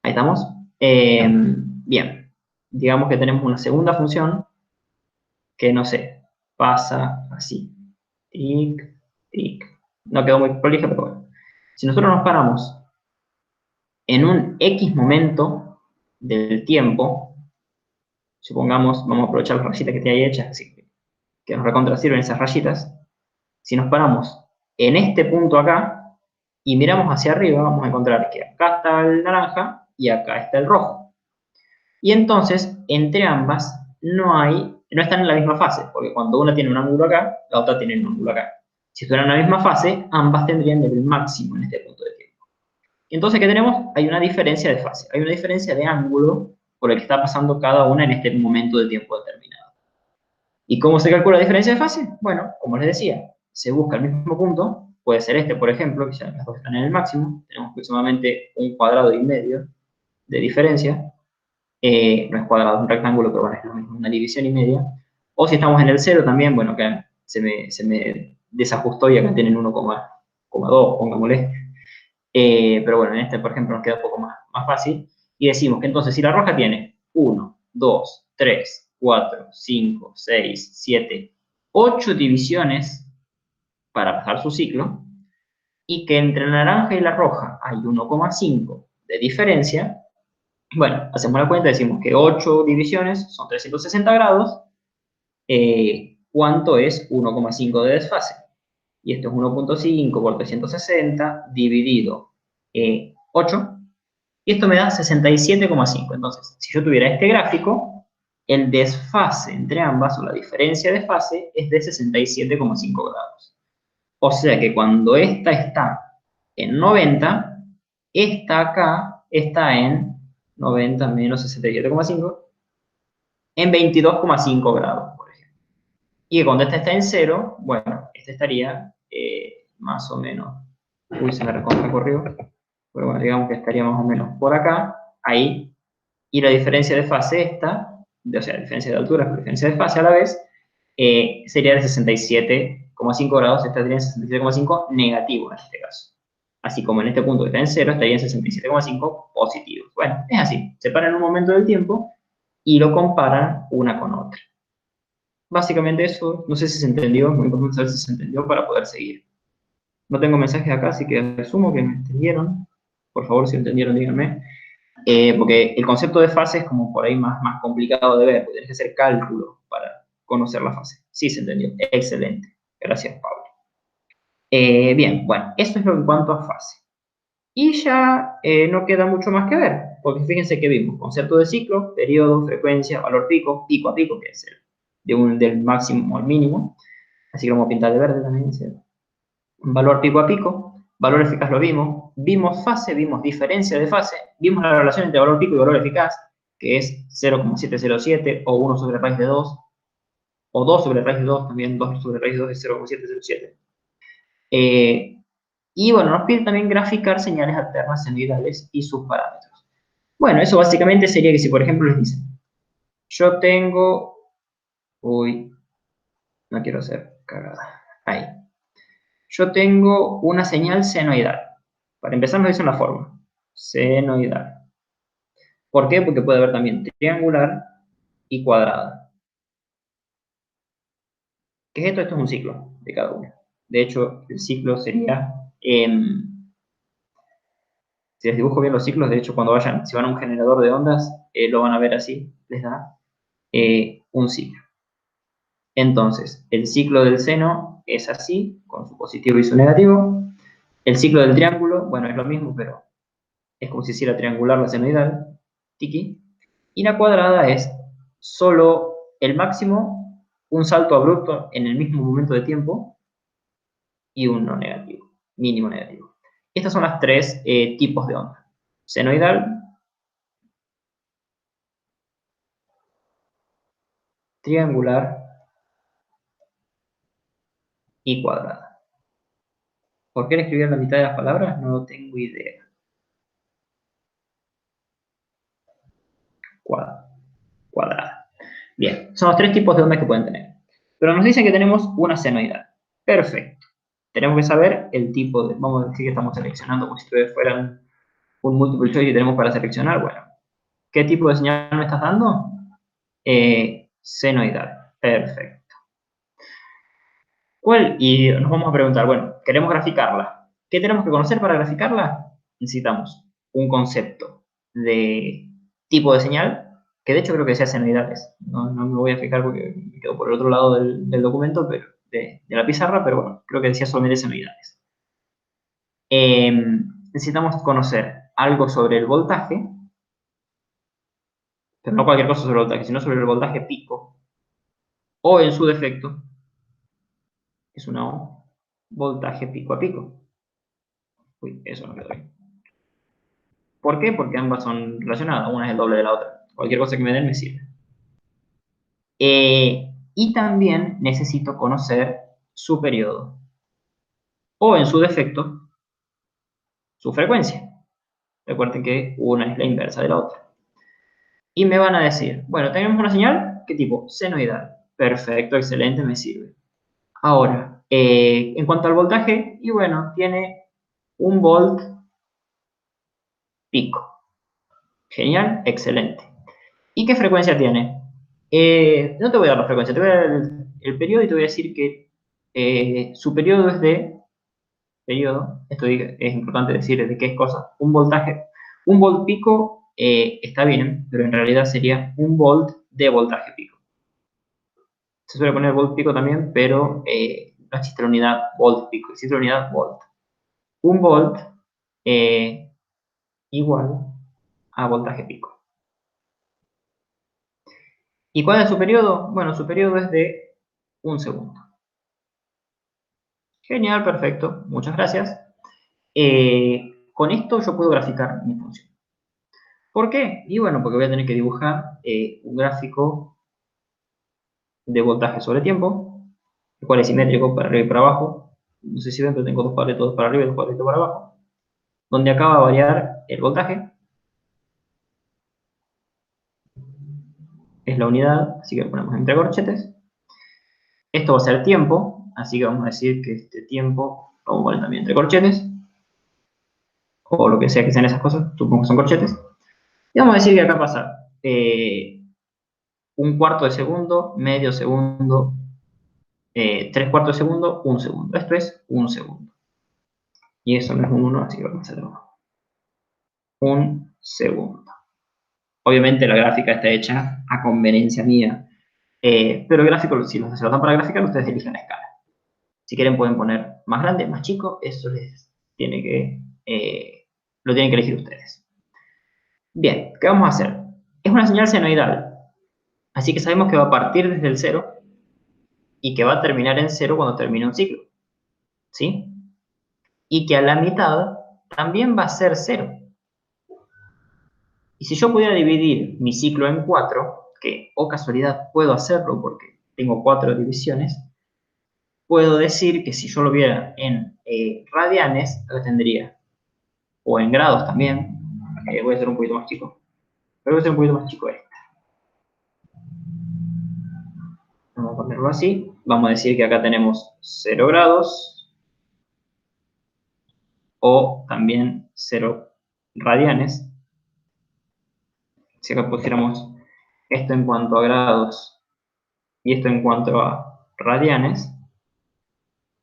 Ahí estamos. Bien. Digamos que tenemos una segunda función que, no sé, pasa así. Tic, tic. No quedó muy prolija, pero bueno. Si nosotros nos paramos en un X momento del tiempo, supongamos, vamos a aprovechar las rayitas que tiene ahí hechas, así que nos recontra sirven esas rayitas. Si nos paramos en este punto acá y miramos hacia arriba, vamos a encontrar que acá está el naranja y acá está el rojo. Y entonces, entre ambas, no están en la misma fase, porque cuando una tiene un ángulo acá, la otra tiene un ángulo acá. Si estuvieran en la misma fase, ambas tendrían el máximo en este punto de tiempo. Entonces, ¿qué tenemos? Hay una diferencia de fase, hay una diferencia de ángulo por el que está pasando cada una en este momento de tiempo determinado. ¿Y cómo se calcula la diferencia de fase? Bueno, como les decía, se busca el mismo punto, puede ser este, por ejemplo, que ya las dos están en el máximo, tenemos aproximadamente 1,5 cuadrados de diferencia, no es cuadrado, es un rectángulo, pero bueno, es lo mismo, una división y media. O si estamos en el 0 también, bueno, acá se me desajustó y acá tienen 1,2, pongámosle. Pero bueno, en este, por ejemplo, nos queda un poco más fácil. Y decimos que entonces, si la roja tiene 1, 2, 3, 4, 5, 6, 7, 8 divisiones para pasar su ciclo, y que entre la naranja y la roja hay 1,5 de diferencia, Bueno, hacemos la cuenta, decimos que 8 divisiones son 360 grados. ¿Cuánto es 1,5 de desfase? Y esto es 1,5 por 360 dividido 8. Y esto me da 67,5. Entonces, si yo tuviera este gráfico, el desfase entre ambas, o la diferencia de fase, es de 67,5 grados. O sea que cuando esta está en 90, esta acá está en 90 menos 67,5, en 22,5 grados, por ejemplo. Y que cuando esta está en 0, bueno, este estaría más o menos, uy, se me recorrió, pero bueno, digamos que estaría más o menos por acá, ahí, y la diferencia de fase esta, o sea, la diferencia de altura por diferencia de fase a la vez, sería de 67,5 grados, estaría en 67,5 negativo en este caso. Así como en este punto que está en 0, estaría en 67,5 positivo. Bueno, es así, separan un momento del tiempo y lo comparan una con otra. Básicamente eso, no sé si se entendió, muy importante saber si se entendió para poder seguir. No tengo mensajes acá, así que asumo que me entendieron. Por favor, si entendieron, díganme. Porque el concepto de fase es como por ahí más complicado de ver, porque tienes que hacer cálculos para conocer la fase. Sí, se entendió. Excelente. Gracias, Pablo. Bien, bueno, eso es lo en cuanto a fase. Y ya no queda mucho más que ver, porque fíjense que vimos concepto de ciclo, periodo, frecuencia, valor pico, pico a pico, que es el del máximo al mínimo. Así que lo vamos a pintar de verde también. ¿Sí? Valor pico a pico, valor eficaz lo vimos fase, vimos diferencia de fase, vimos la relación entre valor pico y valor eficaz, que es 0,707 o 1 sobre raíz de 2, o 2 sobre raíz de 2, también 2 sobre raíz de 2 es 0,707. Y bueno, nos pide también graficar señales alternas senoidales y sus parámetros. Bueno, eso básicamente sería que si, por ejemplo, les dicen, yo tengo, uy, no quiero hacer cagada, ahí. Yo tengo una señal senoidal. Para empezar nos dicen la forma, senoidal. ¿Por qué? Porque puede haber también triangular y cuadrada. ¿Qué es esto? Esto es un ciclo de cada uno. De hecho, el ciclo sería, si les dibujo bien los ciclos, de hecho, cuando vayan, si van a un generador de ondas, lo van a ver así, les da un ciclo. Entonces, el ciclo del seno es así, con su positivo y su negativo. El ciclo del triángulo, bueno, es lo mismo, pero es como si hiciera triangular la senoidal, tiki. Y la cuadrada es solo el máximo, un salto abrupto en el mismo momento de tiempo y un no negativo, mínimo negativo. Estas son las tres tipos de onda. Senoidal, triangular y cuadrada. ¿Por qué le escribí en la mitad de las palabras? No tengo idea. Cuadrada. Bien, son los tres tipos de ondas que pueden tener. Pero nos dicen que tenemos una senoidal. Perfecto. Tenemos que saber el tipo de... Vamos a decir que estamos seleccionando como si fuera un multiple choice que tenemos para seleccionar. Bueno, ¿qué tipo de señal me estás dando? Senoidal. Perfecto. Y nos vamos a preguntar, bueno, queremos graficarla. ¿Qué tenemos que conocer para graficarla? Necesitamos un concepto de tipo de señal, que de hecho creo que sea senoidales. No me voy a fijar porque me quedo por el otro lado del documento, pero de la pizarra, pero bueno, creo que decía solamente senoidales. Necesitamos conocer algo sobre el voltaje, pero no cualquier cosa sobre el voltaje, sino sobre el voltaje pico, o en su defecto, es una O, voltaje pico a pico. Uy, eso no quedó bien. ¿Por qué? Porque ambas son relacionadas, una es el doble de la otra. Cualquier cosa que me den me sirve. Y también necesito conocer su periodo, o en su defecto, su frecuencia. Recuerden que una es la inversa de la otra. Y me van a decir, bueno, tenemos una señal, ¿qué tipo? Senoidal. Perfecto, excelente, me sirve. Ahora, en cuanto al voltaje, y bueno, tiene un volt pico. Genial, excelente. ¿Y qué frecuencia tiene? No te voy a dar la frecuencia, te voy a dar el periodo y te voy a decir que su periodo es de, periodo, esto es importante decir de qué es cosa, un voltaje, un volt pico está bien, pero en realidad sería 1 volt de voltaje pico. Se suele poner volt pico también, pero no existe la unidad volt pico, existe la unidad volt. 1 volt igual a voltaje pico. ¿Y cuál es su periodo? Bueno, su periodo es de 1 segundo. Genial, perfecto, muchas gracias. Con esto yo puedo graficar mi función. ¿Por qué? Y bueno, porque voy a tener que dibujar un gráfico de voltaje sobre tiempo, el cual es simétrico para arriba y para abajo. No sé si ven, pero tengo dos palitos para arriba y dos palitos para abajo, donde acá va a variar el voltaje, es la unidad, así que lo ponemos entre corchetes. Esto va a ser tiempo, así que vamos a decir que este tiempo lo vamos a poner también entre corchetes, o lo que sea que sean esas cosas, supongo que son corchetes. Y vamos a decir que acá pasa 1/4 de segundo, medio segundo, 3/4 de segundo, 1 segundo. Esto es 1 segundo. Y eso no es un 1, así que vamos a hacerlo 1 segundo. Obviamente la gráfica está hecha a conveniencia mía, pero el gráfico, si se lo dan para graficar, ustedes eligen la escala. Si quieren pueden poner más grande, más chico, eso les tiene que, lo tienen que elegir ustedes. Bien, ¿qué vamos a hacer? Es una señal senoidal, así que sabemos que va a partir desde el 0 y que va a terminar en 0 cuando termine un ciclo, ¿sí? Y que a la mitad también va a ser 0. Y si yo pudiera dividir mi ciclo en 4, que, oh casualidad, puedo hacerlo porque tengo 4 divisiones, puedo decir que si yo lo viera en radianes, lo tendría, o en grados también, voy a hacer un poquito más chico, pero voy a hacer un poquito más chico este. Vamos a ponerlo así, vamos a decir que acá tenemos 0 grados, o también 0 radianes. Si acá pusiéramos esto en cuanto a grados y esto en cuanto a radianes,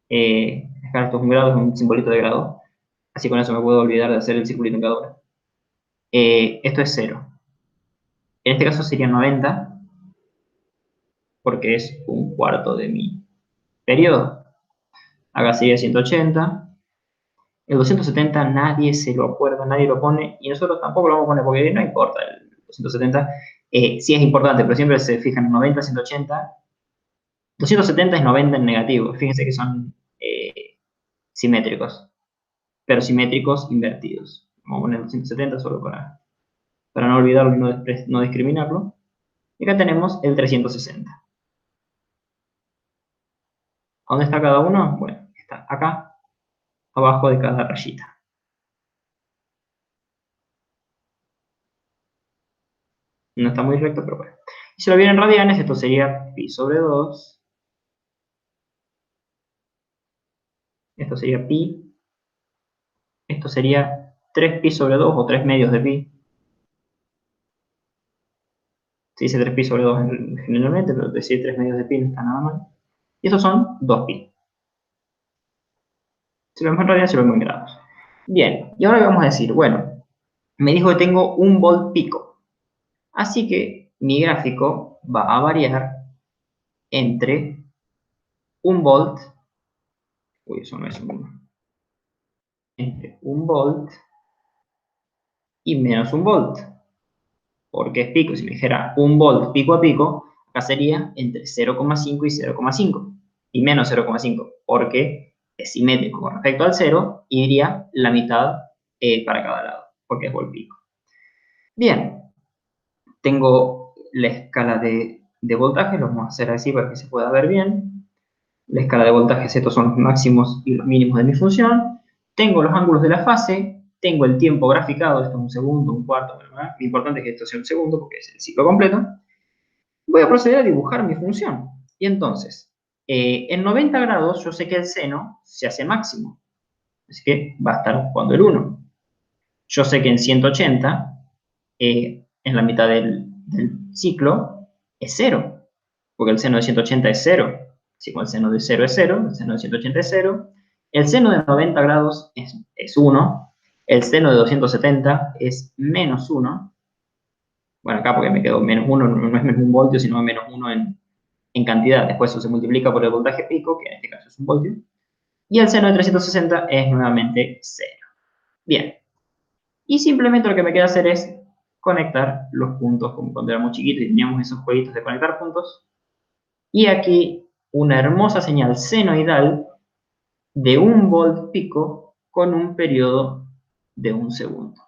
acá esto es un grado, es un simbolito de grado, así con eso me puedo olvidar de hacer el circulito en cada una. Esto es 0. En este caso sería 90, porque es 1/4 de mi periodo. Acá sería 180. El 270 nadie se lo acuerda, nadie lo pone, y nosotros tampoco lo vamos a poner porque no importa el 270. Sí es importante, pero siempre se fijan en 90, 180. 270 es 90 en negativo. Fíjense que son simétricos, pero simétricos invertidos. Vamos a poner 270 solo para no olvidarlo y no discriminarlo. Y acá tenemos el 360. ¿Dónde está cada uno? Bueno, está acá, abajo de cada rayita. No está muy recto, pero bueno. Y si lo vienen en radianes, esto sería pi sobre 2. Esto sería pi. Esto sería 3pi sobre 2 o 3 medios de pi. Se dice 3pi sobre 2 generalmente, pero decir 3 medios de pi no está nada mal. Y estos son 2pi. Si lo vemos en radianes, si lo vemos en grados. Bien, y ahora vamos a decir, bueno, me dijo que tengo 1 volt pico. Así que mi gráfico va a variar entre 1 volt, uy, eso no es un 1, entre 1 volt y menos 1 volt, porque es pico. Si me dijera 1 volt pico a pico, acá sería entre 0,5 y 0,5, y menos 0,5, porque es simétrico con respecto al 0, y iría la mitad para cada lado, porque es volt pico. Bien, tengo la escala de voltaje, lo vamos a hacer así para que se pueda ver bien. La escala de voltajes, estos son los máximos y los mínimos de mi función. Tengo los ángulos de la fase, tengo el tiempo graficado, esto es un segundo, un cuarto, ¿verdad? Lo importante es que esto sea un segundo porque es el ciclo completo. Voy a proceder a dibujar mi función. Y entonces, en 90 grados yo sé que el seno se hace máximo, así que va a estar jugando el 1. Yo sé que en 180, en la mitad del ciclo, es 0, porque el seno de 180 es 0. Si con el seno de 0 es 0, el seno de 180 es 0, el seno de 90 grados es 1, el seno de 270 es menos 1, Bueno, acá porque me quedó menos 1, no es menos 1 voltio, sino menos 1 en cantidad. Después eso se multiplica por el voltaje pico, que en este caso es 1 voltio. Y el seno de 360 es nuevamente 0. Bien. Y simplemente lo que me queda hacer es conectar los puntos, como cuando éramos chiquitos y teníamos esos jueguitos de conectar puntos. Y aquí una hermosa señal senoidal de 1 volt pico con un periodo de 1 segundo.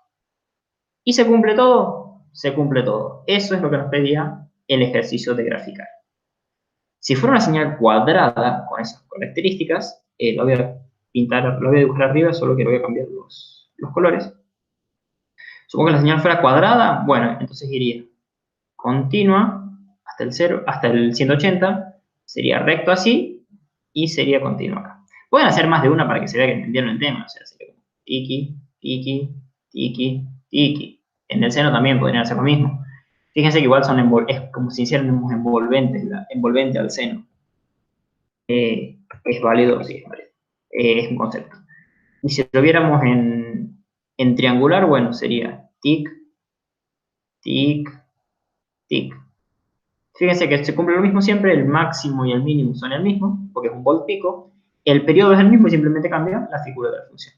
¿Y se cumple todo? Se cumple todo. Eso es lo que nos pedía el ejercicio de graficar. Si fuera una señal cuadrada con esas características, lo voy a pintar, lo voy a dibujar arriba, solo que lo voy a cambiar los colores. Supongo que la señal fuera cuadrada, bueno, entonces iría continua hasta el 0, hasta el 180, sería recto así y sería continua acá. Pueden hacer más de una para que se vea que entendieron el tema, o sea, sería como tiki, tiki, tiki, tiki. En el seno también podrían hacer lo mismo. Fíjense que igual son es como si hiciéramos envolvente al seno. Es válido, sí, es válido. Es un concepto. Y si lo viéramos en triangular, bueno, sería tic, tic, tic. Fíjense que se cumple lo mismo siempre, el máximo y el mínimo son el mismo, porque es un volt pico. El periodo es el mismo y simplemente cambia la figura de la función.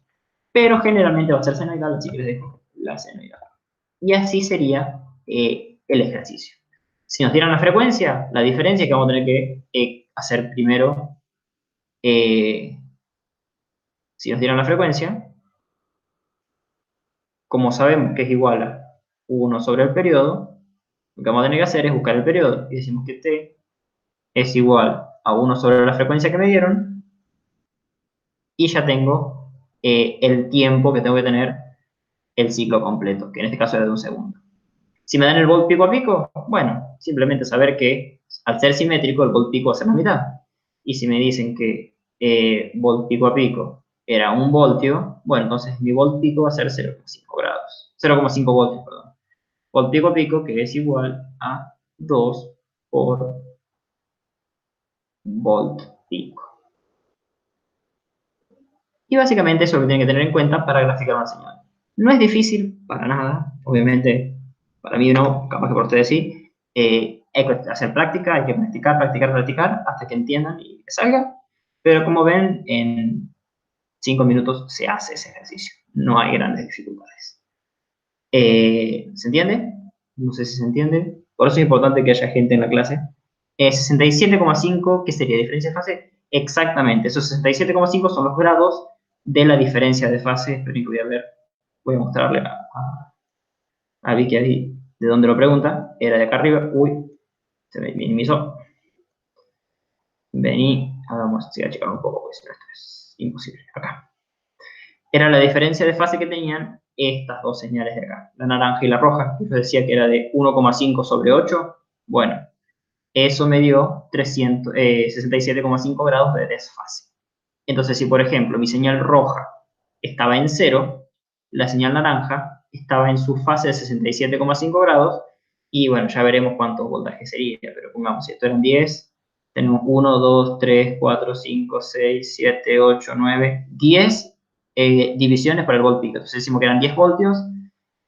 Pero generalmente va a ser senoidal, así que les dejo la senoidal. Y así sería el ejercicio. Si nos dieran la frecuencia, la diferencia es que vamos a tener que hacer primero, si nos dieran la frecuencia, como sabemos que es igual a 1 sobre el periodo, lo que vamos a tener que hacer es buscar el periodo. Y decimos que t es igual a 1 sobre la frecuencia que me dieron, y ya tengo el tiempo que tengo que tener el ciclo completo, que en este caso es de 1 segundo. Si me dan el volt pico a pico, bueno, simplemente saber que al ser simétrico el volt pico va a ser la mitad. Y si me dicen que volt pico a pico era 1 voltio, bueno, entonces mi volt pico va a ser 0,5 grados. 0,5 voltios, perdón. Volt pico a pico, que es igual a 2 por volt pico. Y básicamente eso es lo que tienen que tener en cuenta para graficar una señal. No es difícil para nada, obviamente, para mí no, capaz que por ustedes sí. Hay que hacer práctica, hay que practicar, practicar, practicar, hasta que entiendan y que salga. Pero como ven, en 5 minutos se hace ese ejercicio. No hay grandes dificultades. ¿Se entiende? No sé si se entiende. Por eso es importante que haya gente en la clase. 67,5, ¿qué sería? ¿Diferencia de fase? Exactamente, esos 67,5 son los grados de la diferencia de fase. Esperen que voy a mostrarle a Vicky ahí de dónde lo pregunta. Era de acá arriba. Uy, se me minimizó. Vení, vamos a checar un poco, porque si no esto es imposible. Acá. Era la diferencia de fase que tenían estas dos señales de acá, la naranja y la roja. Yo decía que era de 1,5 sobre 8. Bueno, eso me dio 67,5 grados de desfase. Entonces, si por ejemplo mi señal roja estaba en 0, la señal naranja estaba en su fase de 67,5 grados, y bueno, ya veremos cuántos voltajes sería, pero pongamos, si esto eran 10, tenemos 1, 2, 3, 4, 5, 6, 7, 8, 9, 10 divisiones para el volt pico. Entonces decimos que eran 10 voltios,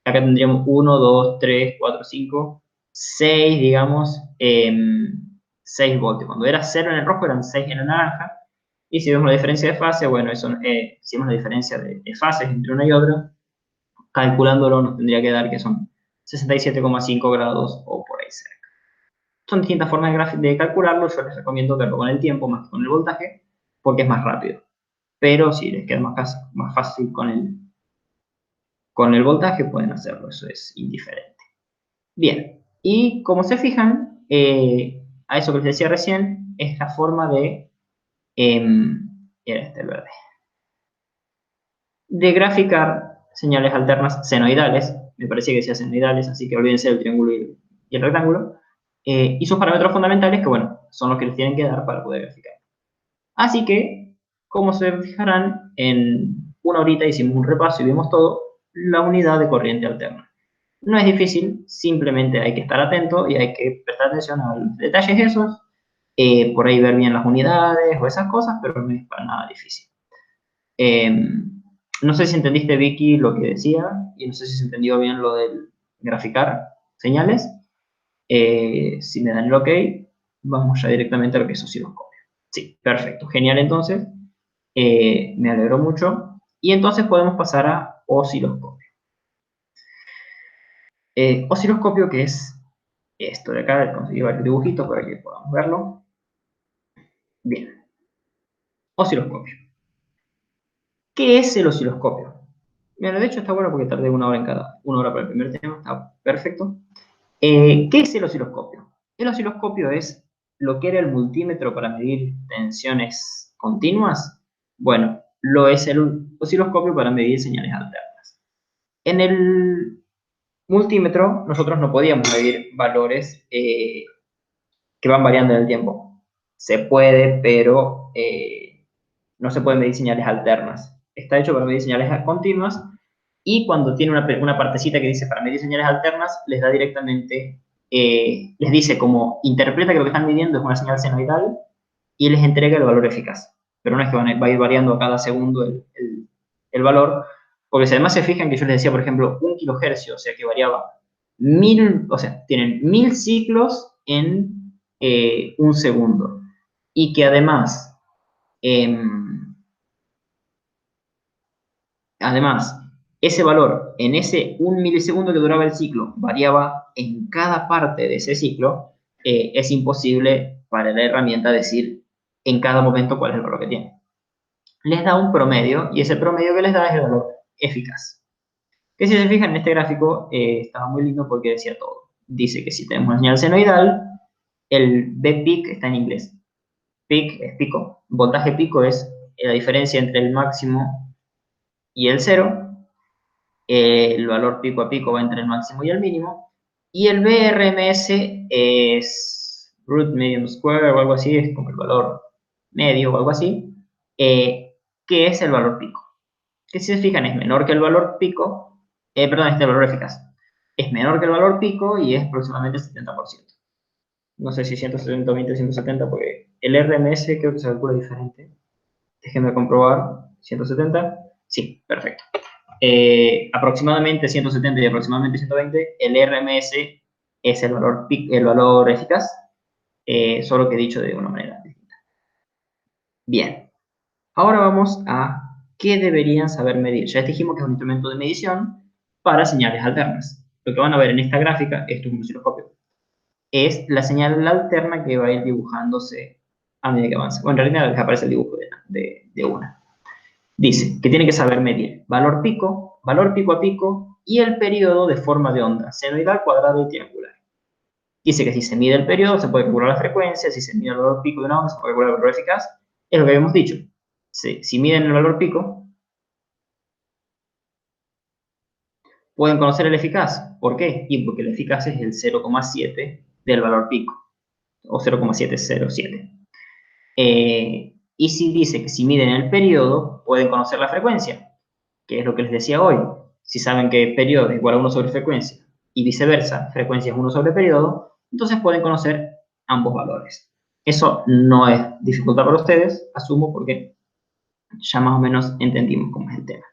acá tendríamos 1, 2, 3, 4, 5, 6, digamos, 6 voltios. Cuando era 0 en el rojo, eran 6 en el naranja. Y si vemos la diferencia de fase, bueno, eso, si vemos la diferencia de fases entre una y otra, calculándolo nos tendría que dar que son 67,5 grados o por ahí cerca. Son distintas formas de calcularlo. Yo les recomiendo verlo con el tiempo más que con el voltaje, porque es más rápido. Pero si les queda más fácil con el voltaje, pueden hacerlo, eso es indiferente. Bien, y como se fijan, a eso que les decía recién, es la forma era este el verde, de graficar señales alternas senoidales. Me parecía que decía senoidales, así que olvídense del triángulo y el rectángulo. Y sus parámetros fundamentales, que bueno, son los que les tienen que dar para poder graficar. Así que, como se fijarán, en una horita hicimos un repaso y vimos todo, la unidad de corriente alterna. No es difícil, simplemente hay que estar atento y hay que prestar atención a los detalles esos, por ahí ver bien las unidades o esas cosas, pero no es para nada difícil. No sé si entendiste, Vicky, lo que decía, y no sé si se entendió bien lo del graficar. señales. Si me dan el OK, vamos ya directamente a lo que es osciloscopio. Sí, perfecto, genial entonces. Me alegro mucho. Y entonces podemos pasar a osciloscopio. Osciloscopio, que es esto de acá, conseguí varios dibujitos para que podamos verlo. Bien, osciloscopio. ¿Qué es el osciloscopio? Mira, de hecho está bueno porque tardé una hora en una hora para el primer tema, está perfecto. ¿Qué es el osciloscopio? El osciloscopio es lo que era el multímetro para medir tensiones continuas. Bueno, lo es el osciloscopio para medir señales alternas. En el multímetro nosotros no podíamos medir valores que van variando en el tiempo. Se puede, pero no se pueden medir señales alternas. Está hecho para medir señales continuas y cuando tiene una partecita que dice para medir señales alternas, les da directamente, les dice como interpreta que lo que están midiendo es una señal senoidal y les entrega el valor eficaz. Pero no es que va a ir variando a cada segundo el valor, porque si además se fijan que yo les decía, por ejemplo, 1 kilohercio, o sea que variaba 1000, o sea, tienen 1000 ciclos en un segundo. Y que además, además, ese valor en ese 1 milisegundo que duraba el ciclo variaba en cada parte de ese ciclo, es imposible para la herramienta decir en cada momento cuál es el valor que tiene. Les da un promedio y ese promedio que les da es el valor eficaz. Que si se fijan en este gráfico, estaba muy lindo porque decía todo. Dice que si tenemos una señal senoidal, el B peak está en inglés. Peak es pico. Voltaje pico es la diferencia entre el máximo y el cero. El valor pico a pico va entre el máximo y el mínimo. Y el BRMS es root medium square o algo así, es como el valor medio o algo así, que es el valor pico. Que si se fijan es menor que el valor pico, perdón, este valor eficaz. Es menor que el valor pico y es aproximadamente el 70%. No sé si 170 o 20 170 porque el RMS creo que se calcula diferente. Déjenme comprobar. 170. Sí, perfecto. Aproximadamente 170 y aproximadamente 120, el RMS es el valor eficaz, solo que dicho de una manera distinta. Bien, ahora vamos a qué deberían saber medir. Ya dijimos que es un instrumento de medición para señales alternas. Lo que van a ver en esta gráfica, esto es un osciloscopio, es la señal alterna que va a ir dibujándose a medida que avanza. Bueno, en realidad les aparece el dibujo de una. Dice que tiene que saber medir valor pico a pico y el periodo de forma de onda, senoidal, cuadrada y triangular. Dice que si se mide el periodo se puede calcular la frecuencia, si se mide el valor pico de una onda se puede calcular el valor eficaz. Es lo que habíamos dicho. Si miden el valor pico, pueden conocer el eficaz. ¿Por qué? Y porque el eficaz es el 0,7 del valor pico, o 0,707. Y si dice que si miden el periodo, pueden conocer la frecuencia, que es lo que les decía hoy. Si saben que periodo es igual a 1 sobre frecuencia y viceversa, frecuencia es 1 sobre periodo, entonces pueden conocer ambos valores. Eso no es dificultad para ustedes, asumo, porque ya más o menos entendimos cómo es el tema.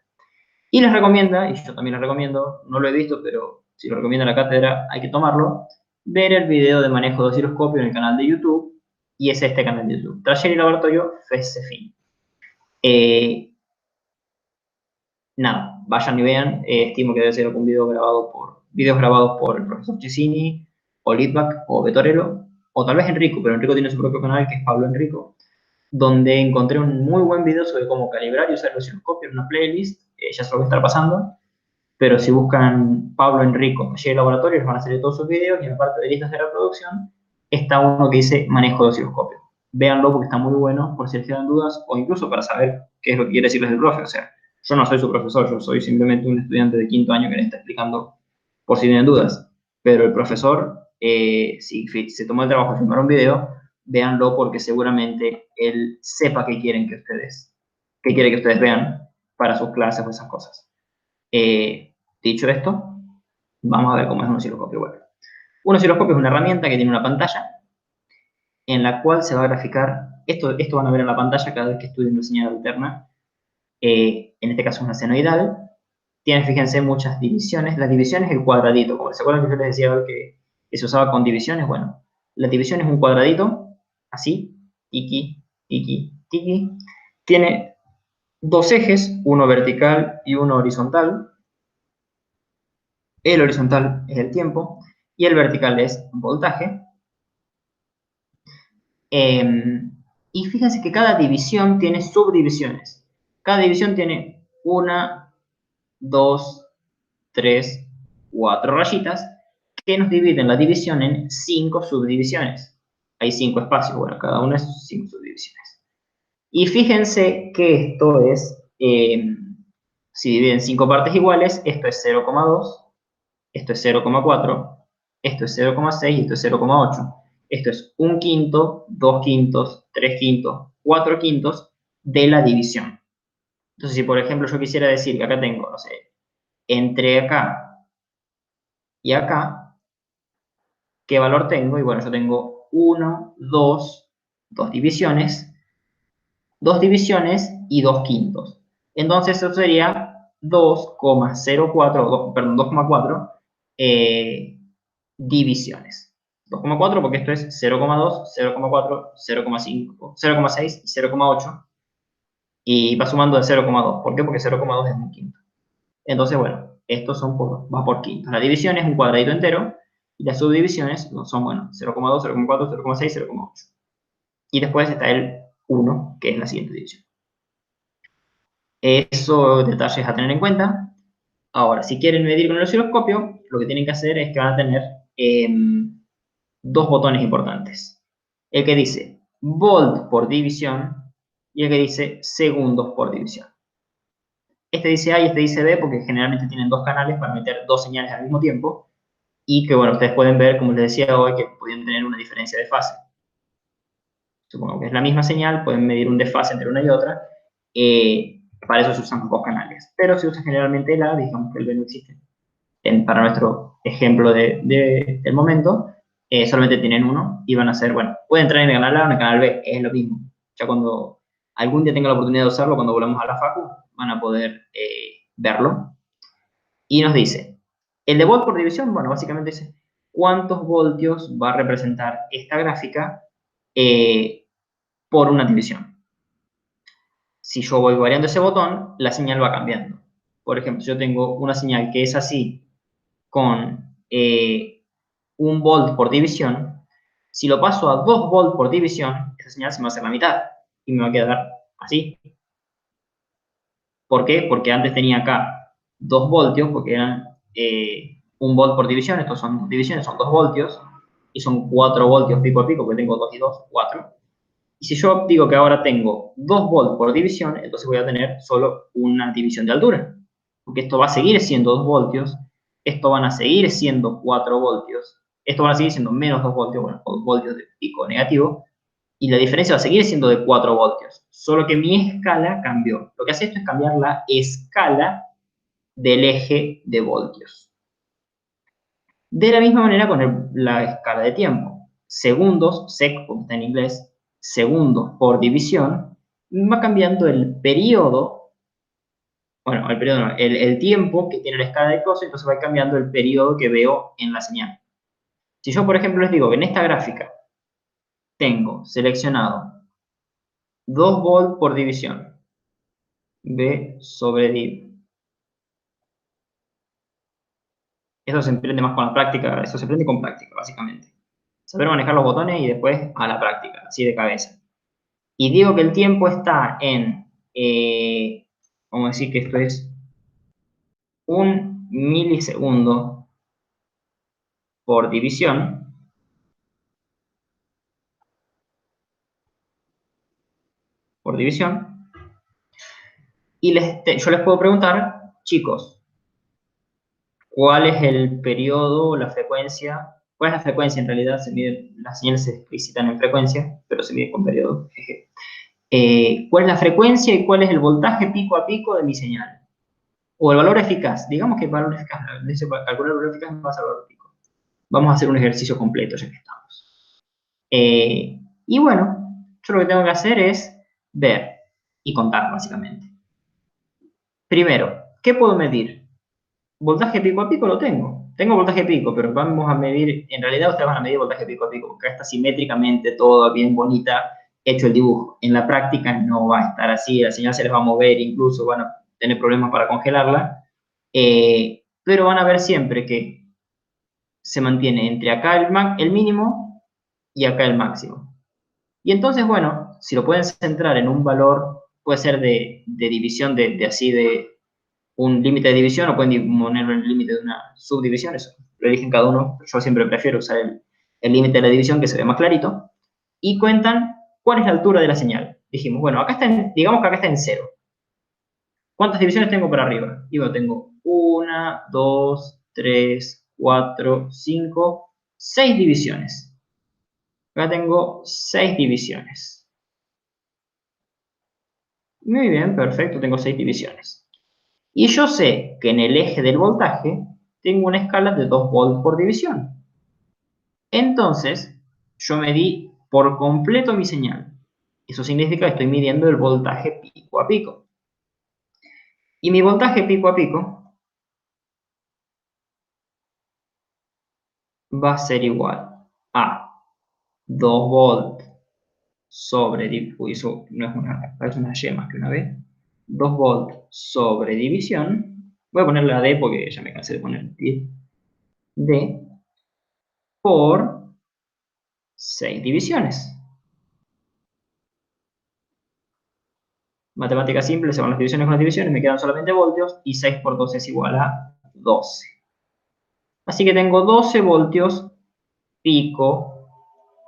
Y les recomienda, y yo también les recomiendo, no lo he visto, pero si lo recomienda la cátedra hay que tomarlo, ver el video de manejo de osciloscopio en el canal de YouTube, y es este canal de YouTube, Taller y Laboratorio FESCEFIN. Nada, vayan y vean, estimo que debe ser algún videos grabados por el profesor Cesini, o Litvak, o Betorello, o tal vez Enrico, pero Enrico tiene su propio canal que es Pablo Enrico, donde encontré un muy buen video sobre cómo calibrar y usar el osciloscopio en una playlist, ya se lo voy a estar pasando, pero si buscan Pablo Enrico, taller de laboratorio, les van a salir todos sus videos y en la parte de listas de reproducción está uno que dice manejo de osciloscopio. Véanlo porque está muy bueno por si les quedan dudas o incluso para saber qué es lo que quiere decirles el profe. O sea, yo no soy su profesor, yo soy simplemente un estudiante de quinto año que les está explicando por si tienen dudas. Pero el profesor, si se tomó el trabajo de filmar un video, véanlo porque seguramente él sepa qué quiere que ustedes vean para sus clases o esas cosas. Dicho esto, vamos a ver cómo es un osciloscopio. Bueno, un osciloscopio es una herramienta que tiene una pantalla en la cual se va a graficar, esto van a ver en la pantalla cada vez que estudien una señal alterna, en este caso una senoidal, tiene, fíjense, muchas divisiones. La división es el cuadradito, como se acuerdan que yo les decía que se usaba con divisiones. Bueno, la división es un cuadradito, así, tiki, tiki, tiki. Tiene dos ejes, uno vertical y uno horizontal. El horizontal es el tiempo y el vertical es voltaje. Y fíjense que cada división tiene subdivisiones. Cada división tiene una, dos, tres, cuatro rayitas que nos dividen la división en 5 subdivisiones. Hay 5 espacios, bueno, cada una es 5 subdivisiones. Y fíjense que esto es, si dividen en 5 partes iguales, esto es 0,2, esto es 0,4, esto es 0,6 y esto es 0,8. Esto es un quinto, dos quintos, tres quintos, cuatro quintos de la división. Entonces, si por ejemplo yo quisiera decir que acá tengo, no sé, entre acá y acá, ¿qué valor tengo? Y bueno, yo tengo 1, 2 divisiones y 2 quintos. Entonces eso sería 2,04, perdón, 2,4 divisiones. 2,4 porque esto es 0,2, 0,4, 0,5, 0,6 y 0,8. Y va sumando de 0,2. ¿Por qué? Porque 0,2 es un quinto. Entonces, bueno, estos son va por quintos. La división es un cuadradito entero y las subdivisiones son, bueno, 0,2, 0,4, 0,6, 0,8. Y después está el 1, que es la siguiente división. Esos detalles a tener en cuenta. Ahora, si quieren medir con el osciloscopio, lo que tienen que hacer es que van a tener dos botones importantes. El que dice volt por división y el que dice segundos por división. Este dice A y este dice B porque generalmente tienen dos canales para meter dos señales al mismo tiempo y que, bueno, ustedes pueden ver, como les decía hoy, que pueden tener una diferencia de fase. Supongo que es la misma señal, pueden medir un desfase entre una y otra. Para eso se usan dos canales. Pero se usa generalmente el A, digamos que el B no existe. Para nuestro ejemplo del momento, solamente tienen uno y van a ser, bueno, pueden entrar en el canal A o en el canal B, es lo mismo. Ya cuando algún día tenga la oportunidad de usarlo, cuando volvamos a la facu, van a poder verlo. Y nos dice, el de volt por división, bueno, básicamente dice cuántos voltios va a representar esta gráfica por una división. Si yo voy variando ese botón, la señal va cambiando. Por ejemplo, si yo tengo una señal que es así, con 1 volt por división, si lo paso a 2 volt por división, esa señal se me va a hacer la mitad y me va a quedar así. ¿Por qué? Porque antes tenía acá 2 voltios, porque eran 1 volt por división, estos son 2 divisiones, son 2 voltios, y son 4 voltios pico a pico, porque tengo 2 y 2, 4. Y si yo digo que ahora tengo 2 volts por división, entonces voy a tener solo una división de altura. Porque esto va a seguir siendo 2 voltios, esto van a seguir siendo 4 voltios, esto van a seguir siendo menos 2 voltios, bueno, 2 voltios de pico negativo, y la diferencia va a seguir siendo de 4 voltios. Solo que mi escala cambió. Lo que hace esto es cambiar la escala del eje de voltios. De la misma manera con la escala de tiempo. Segundos, sec, como está en inglés, segundos por división, va cambiando el periodo, bueno, el periodo no, el tiempo que tiene la escala de cosas, entonces va cambiando el periodo que veo en la señal. Si yo, por ejemplo, les digo que en esta gráfica tengo seleccionado 2 volt por división, V sobre div. Eso se aprende más con la práctica, eso se aprende con práctica, básicamente. Saber manejar los botones y después a la práctica, así de cabeza. Y digo que el tiempo está en, vamos a decir que esto es 1 milisegundo por división. Y yo les puedo preguntar, chicos, ¿cuál es el periodo, la frecuencia? ¿Cuál es la frecuencia? En realidad se mide, las señales se explicitan en frecuencia, pero se mide con periodo. ¿Cuál es la frecuencia y cuál es el voltaje pico a pico de mi señal? O el valor eficaz. Digamos que el valor eficaz, calcular el valor eficaz me pasa al valor pico. Vamos a hacer un ejercicio completo ya que estamos. Y bueno, yo lo que tengo que hacer es ver y contar, básicamente. Primero, ¿qué puedo medir? Voltaje pico a pico lo tengo. Tengo voltaje pico, pero vamos a medir, en realidad ustedes van a medir voltaje pico a pico, porque acá está simétricamente todo bien bonita, hecho el dibujo. En la práctica no va a estar así, la señal se les va a mover, incluso van a tener problemas para congelarla, pero van a ver siempre que se mantiene entre acá el mínimo y acá el máximo. Y entonces, bueno, si lo pueden centrar en un valor, puede ser de división de así de un límite de división o pueden ponerlo en el límite de una subdivisión, eso lo eligen cada uno. Yo siempre prefiero usar el límite de la división que se ve más clarito. Y cuentan cuál es la altura de la señal. Dijimos, bueno, acá está digamos que acá está en 0. ¿Cuántas divisiones tengo por arriba? Y bueno, tengo 1, 2, 3, 4, 5, 6 divisiones. Acá tengo 6 divisiones. Muy bien, perfecto, tengo 6 divisiones. Y yo sé que en el eje del voltaje tengo una escala de 2 volts por división. Entonces, yo medí por completo mi señal. Eso significa que estoy midiendo el voltaje pico a pico. Y mi voltaje pico a pico va a ser igual a 2 volts sobre... Uy, eso no es una Y más que una B. 2 volts sobre división. Voy a ponerle la D porque ya me cansé de poner D por 6 divisiones. Matemática simple, se van las divisiones con las divisiones, me quedan solamente voltios y 6 por 12 es igual a 12. Así que tengo 12 voltios pico,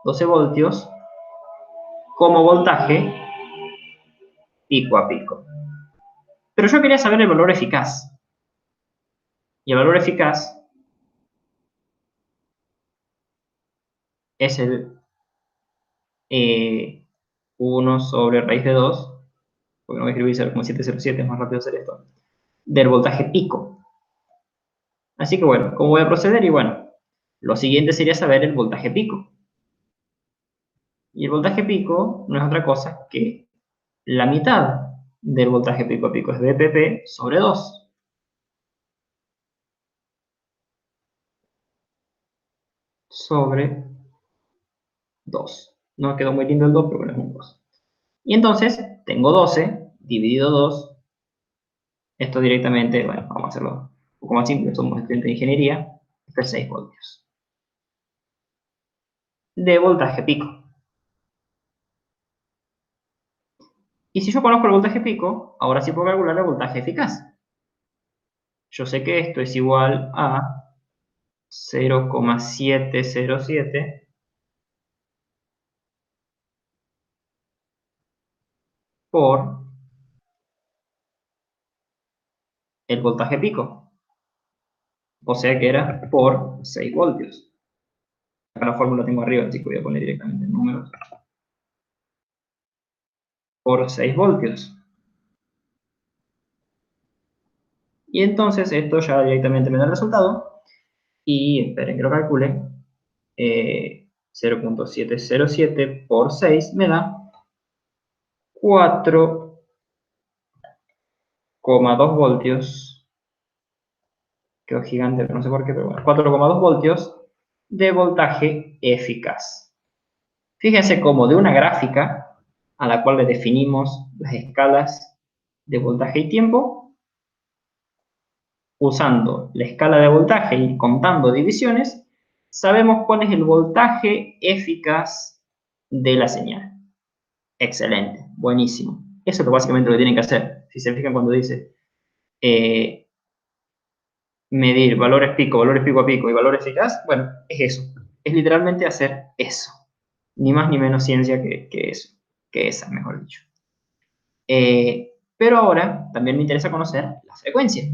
12 voltios como voltaje pico a pico. Pero yo quería saber el valor eficaz. Y el valor eficaz es el 1 sobre raíz de 2, porque no voy a escribir 0,707, es más rápido hacer esto, del voltaje pico. Así que bueno, ¿cómo voy a proceder? Y bueno, lo siguiente sería saber el voltaje pico. Y el voltaje pico no es otra cosa que la mitad del voltaje pico a pico, es VPP sobre 2. Sobre 2. No quedó muy lindo el 2, pero bueno, es un 2. Y entonces tengo 12 dividido 2. Esto directamente, bueno, vamos a hacerlo un poco más simple, somos estudiantes de ingeniería. Esto es 6 voltios de voltaje pico. Y si yo conozco el voltaje pico, ahora sí puedo calcular el voltaje eficaz. Yo sé que esto es igual a 0,707 por el voltaje pico. O sea que era por 6 voltios. Acá la fórmula tengo arriba, así que voy a poner directamente el número. Por 6 voltios. Y entonces esto ya directamente me da el resultado. Y esperen que lo calcule. 0,707 por 6 me da 4,2 voltios. Quedó gigante, pero no sé por qué, pero bueno. 4,2 voltios de voltaje eficaz. Fíjense cómo de una gráfica a la cual le definimos las escalas de voltaje y tiempo, usando la escala de voltaje y contando divisiones, sabemos cuál es el voltaje eficaz de la señal. Excelente, buenísimo. Eso es básicamente lo que tienen que hacer. Si se fijan cuando dice medir valores pico a pico y valor eficaz, bueno, es eso. Es literalmente hacer eso. Ni más ni menos ciencia que eso. Que esa, mejor dicho. Pero ahora también me interesa conocer la frecuencia.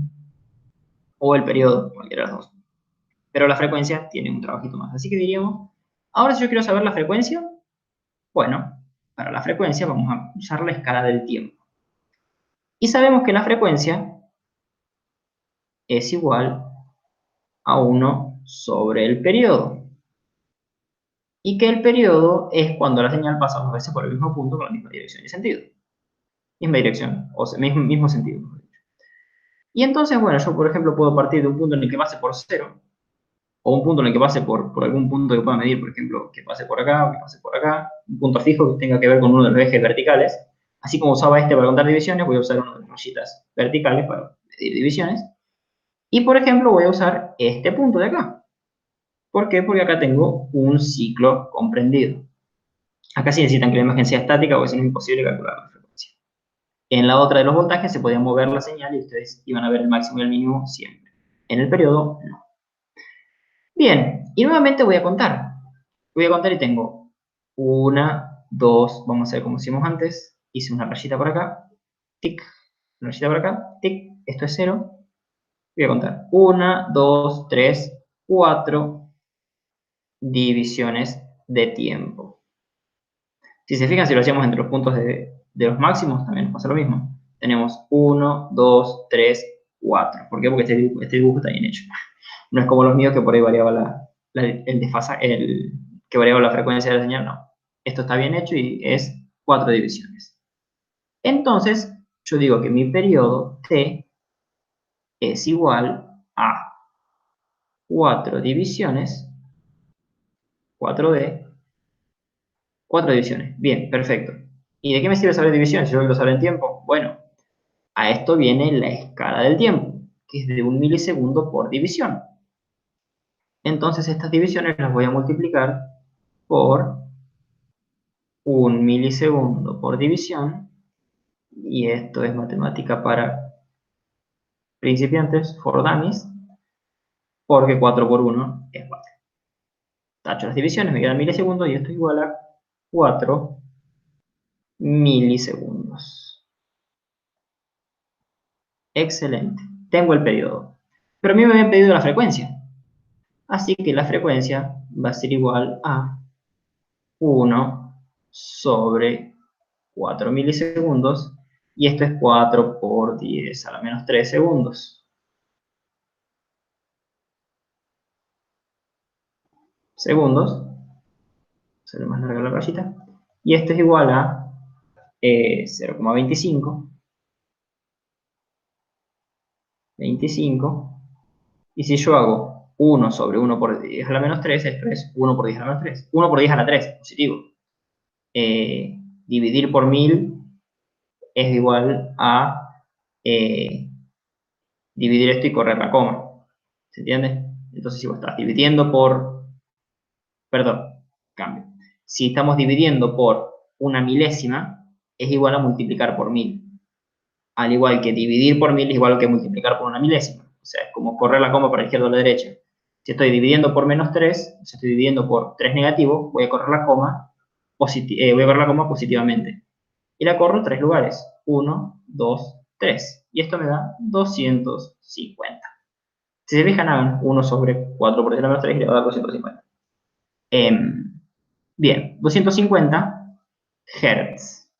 O el periodo, cualquiera de las dos. Pero la frecuencia tiene un trabajito más. Así que diríamos, ahora si yo quiero saber la frecuencia, bueno, para la frecuencia vamos a usar la escala del tiempo. Y sabemos que la frecuencia es igual a 1 sobre el periodo. Y que el periodo es cuando la señal pasa dos veces por el mismo punto con la misma dirección y sentido. Misma dirección, o sea, mismo sentido. Y entonces, bueno, yo por ejemplo puedo partir de un punto en el que pase por 0, o un punto en el que pase por algún punto que pueda medir, por ejemplo, que pase por acá, o que pase por acá, un punto fijo que tenga que ver con uno de los ejes verticales. Así como usaba este para contar divisiones, voy a usar una de las rayitas verticales para medir divisiones. Y por ejemplo, voy a usar este punto de acá. ¿Por qué? Porque acá tengo un ciclo comprendido. Acá sí necesitan que la imagen sea estática, porque si no es imposible calcular la frecuencia. En la otra de los voltajes se podía mover la señal y ustedes iban a ver el máximo y el mínimo siempre. En el periodo, no. Bien, y nuevamente voy a contar. Voy a contar y tengo 1, 2, vamos a ver como hicimos antes. Hice una rayita por acá, tic, una rayita por acá, tic, esto es 0. Voy a contar 1, 2, 3, 4 divisiones de tiempo. Si se fijan, si lo hacemos entre los puntos de los máximos, también nos pasa lo mismo. Tenemos 1, 2, 3, 4. ¿Por qué? Porque este dibujo está bien hecho. No es como los míos que por ahí variaba que variaba la frecuencia de la señal, no. Esto está bien hecho y es 4 divisiones. Entonces, yo digo que mi periodo t es igual a 4 divisiones, 4D, 4 divisiones. Bien, perfecto. ¿Y de qué me sirve saber divisiones si yo lo quiero saber en tiempo? Bueno, a esto viene la escala del tiempo, que es de 1 milisegundo por división. Entonces estas divisiones las voy a multiplicar por 1 milisegundo por división, y esto es matemática para principiantes, for dummies, porque 4 por 1 es 4. Tacho las divisiones, me quedan milisegundos y esto es igual a 4 milisegundos. Excelente. Tengo el periodo. Pero a mí me habían pedido la frecuencia. Así que la frecuencia va a ser igual a 1 sobre 4 milisegundos. Y esto es 4 por 10 a la menos 3 segundos. Segundos. Sale más larga la rayita. Y esto es igual a 0,25. 25. Y si yo hago 1 sobre 1 por 10 a la menos 3, esto es 1 por 10 a la menos 3. 1 por 10 a la 3, positivo. Dividir por 1000 es igual a dividir esto y correr la coma. ¿Se entiende? Entonces, si vos estás dividiendo por... Perdón, cambio. Si estamos dividiendo por una milésima, es igual a multiplicar por 1000. Al igual que dividir por 1000 es igual que multiplicar por una milésima. O sea, es como correr la coma para la izquierda o la derecha. Si estoy dividiendo por menos 3, si estoy dividiendo por 3 negativo, voy a correr la coma, positivamente. Y la corro 3 lugares. 1, 2, 3. Y esto me da 250. Si se fijan, hagan 1 sobre 4 por 10 a la menos 3 y le va a dar 250. Bien, 250 Hz.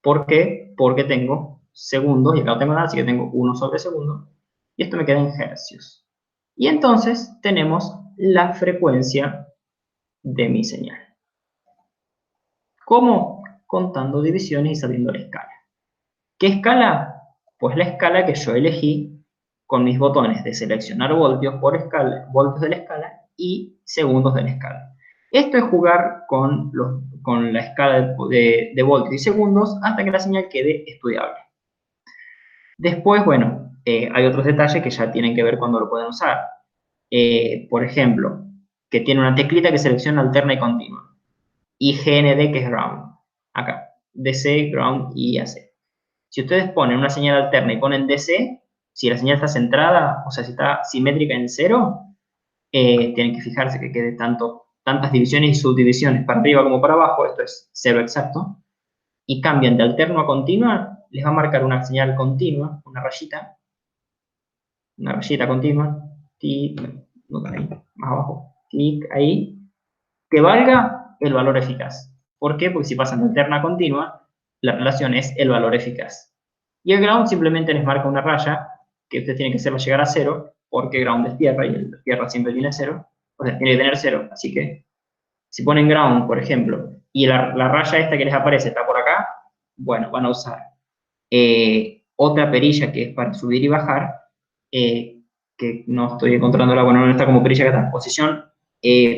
¿Por qué? Porque tengo segundos y acá no tengo nada, así que tengo 1 sobre segundo. Y esto me queda en hercios. Y entonces tenemos la frecuencia de mi señal. ¿Cómo? Contando divisiones y sabiendo la escala. ¿Qué escala? Pues la escala que yo elegí con mis botones de seleccionar voltios por escala, voltios de la escala y segundos de la escala. Esto es jugar con la escala de voltios y segundos hasta que la señal quede estudiable. Después, bueno, hay otros detalles que ya tienen que ver cuando lo pueden usar. Por ejemplo, que tiene una teclita que selecciona alterna y continua. Y GND, que es ground. Acá, DC, ground y AC. Si ustedes ponen una señal alterna y ponen DC, si la señal está centrada, o sea, si está simétrica en 0, tienen que fijarse que quede tantas divisiones y subdivisiones para arriba como para abajo, esto es 0 exacto, y cambian de alterno a continua, les va a marcar una señal continua, una rayita continua, tic, no, ahí, más abajo, tic, ahí, que valga el valor eficaz. ¿Por qué? Porque si pasan de alterna a continua, la relación es el valor eficaz. Y el ground simplemente les marca una raya que ustedes tienen que hacerlo llegar a 0, porque ground es tierra y el tierra siempre tiene 0, o sea, tiene que tener 0, así que si ponen ground, por ejemplo, y la raya esta que les aparece está por acá, bueno, van a usar otra perilla que es para subir y bajar, que no estoy encontrándola, bueno, no está como perilla que está en posición,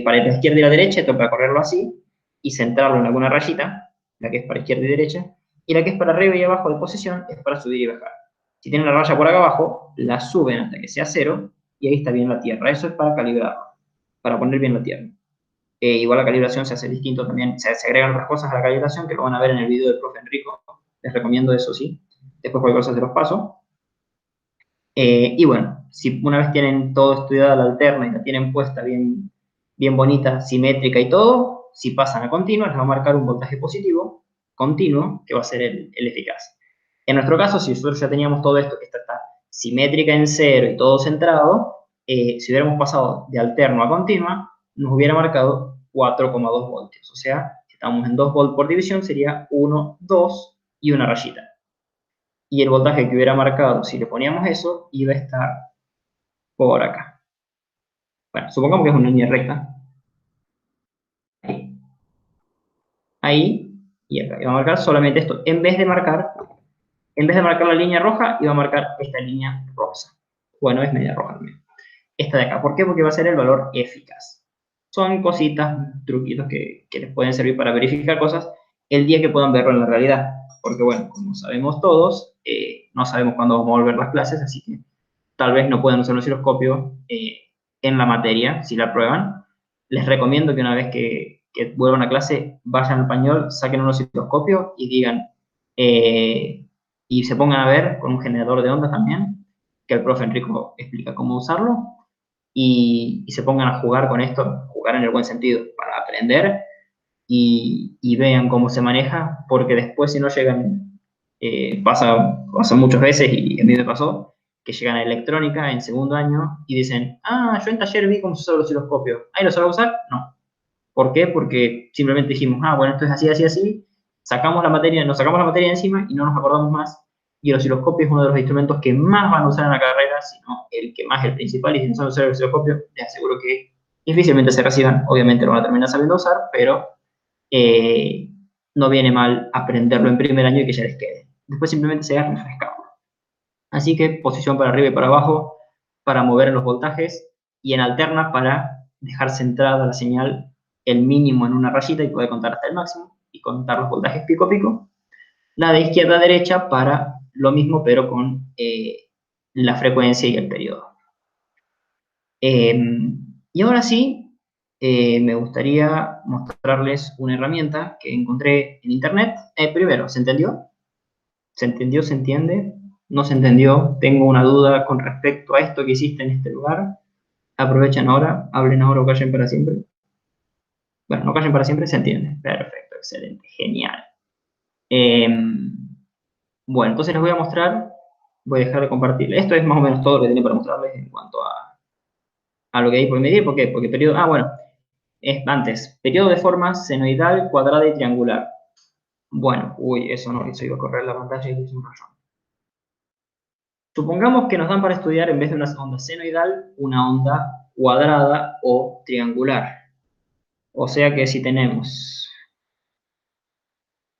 para la izquierda y la derecha, esto para correrlo así, y centrarlo en alguna rayita, la que es para izquierda y derecha, y la que es para arriba y abajo de posición es para subir y bajar. Si tienen la raya por acá abajo, la suben hasta que sea 0, y ahí está bien la tierra. Eso es para calibrarlo, para poner bien la tierra. Igual la calibración se hace distinto también, se agregan otras cosas a la calibración que lo van a ver en el video del profe Enrico. Les recomiendo eso, sí. Después cualquier cosa se los paso. Y bueno, si una vez tienen todo estudiado la alterna y la tienen puesta bien, bien bonita, simétrica y todo, si pasan a continua, les va a marcar un voltaje positivo, continuo, que va a ser el eficaz. En nuestro caso, si nosotros ya teníamos todo esto, que está simétrica en 0 y todo centrado, si hubiéramos pasado de alterno a continua, nos hubiera marcado 4,2 voltios. O sea, si estamos en 2 volts por división, sería 1, 2 y una rayita. Y el voltaje que hubiera marcado, si le poníamos eso, iba a estar por acá. Bueno, supongamos que es una línea recta. Ahí. Ahí y acá. Iba a marcar solamente esto. En vez de marcar la línea roja, iba a marcar esta línea rosa. Bueno, es media roja también. Esta de acá. ¿Por qué? Porque va a ser el valor eficaz. Son cositas, truquitos que les pueden servir para verificar cosas el día que puedan verlo en la realidad. Porque bueno, como sabemos todos, no sabemos cuándo vamos a volver las clases, así que tal vez no puedan usar un osciloscopio en la materia, si la prueban. Les recomiendo que una vez que vuelvan a clase, vayan al pañol, saquen un osciloscopio y digan, y se pongan a ver con un generador de ondas también, que el profe Enrico explica cómo usarlo, y se pongan a jugar con esto, jugar en el buen sentido, para aprender y vean cómo se maneja, porque después si no llegan, pasa muchas veces y a mí me pasó, que llegan a electrónica en segundo año y dicen, ah, yo en taller vi cómo se usa el osciloscopio, ¿ahí lo sabe usar? No. ¿Por qué? Porque simplemente dijimos, ah, bueno, esto es así, así, así, nos sacamos la materia de encima y no nos acordamos más, y el osciloscopio es uno de los instrumentos que más van a usar en la carrera, sino el que más, el principal, y si no saben usar el osciloscopio, les aseguro que difícilmente se reciban, obviamente lo van a terminar sabiendo usar, pero eh, no viene mal aprenderlo en primer año y que ya les quede. Después simplemente se va refrescando. Así que posición para arriba y para abajo para mover en los voltajes y en alterna para dejar centrada la señal el mínimo en una rayita y poder contar hasta el máximo y contar los voltajes pico a pico. La de izquierda a derecha para lo mismo pero con la frecuencia y el periodo. Y ahora sí, me gustaría mostrarles una herramienta que encontré en internet. Primero, ¿se entendió? ¿Se entendió? ¿Se entiende? ¿No se entendió? Tengo una duda con respecto a esto que hiciste en este lugar. Aprovechen ahora, hablen ahora o callen para siempre. Bueno, no callen para siempre, se entiende. Perfecto, excelente, genial. Bueno, entonces les voy a mostrar, voy a dejar de compartir. Esto es más o menos todo lo que tenía para mostrarles en cuanto a lo que hay por medir. ¿Por qué? Porque periodo, bueno, antes, periodo de forma senoidal, cuadrada y triangular. Bueno, uy, eso no, eso iba a correr la pantalla y hice un rayón. Supongamos que nos dan para estudiar, en vez de una onda senoidal, una onda cuadrada o triangular. O sea que si tenemos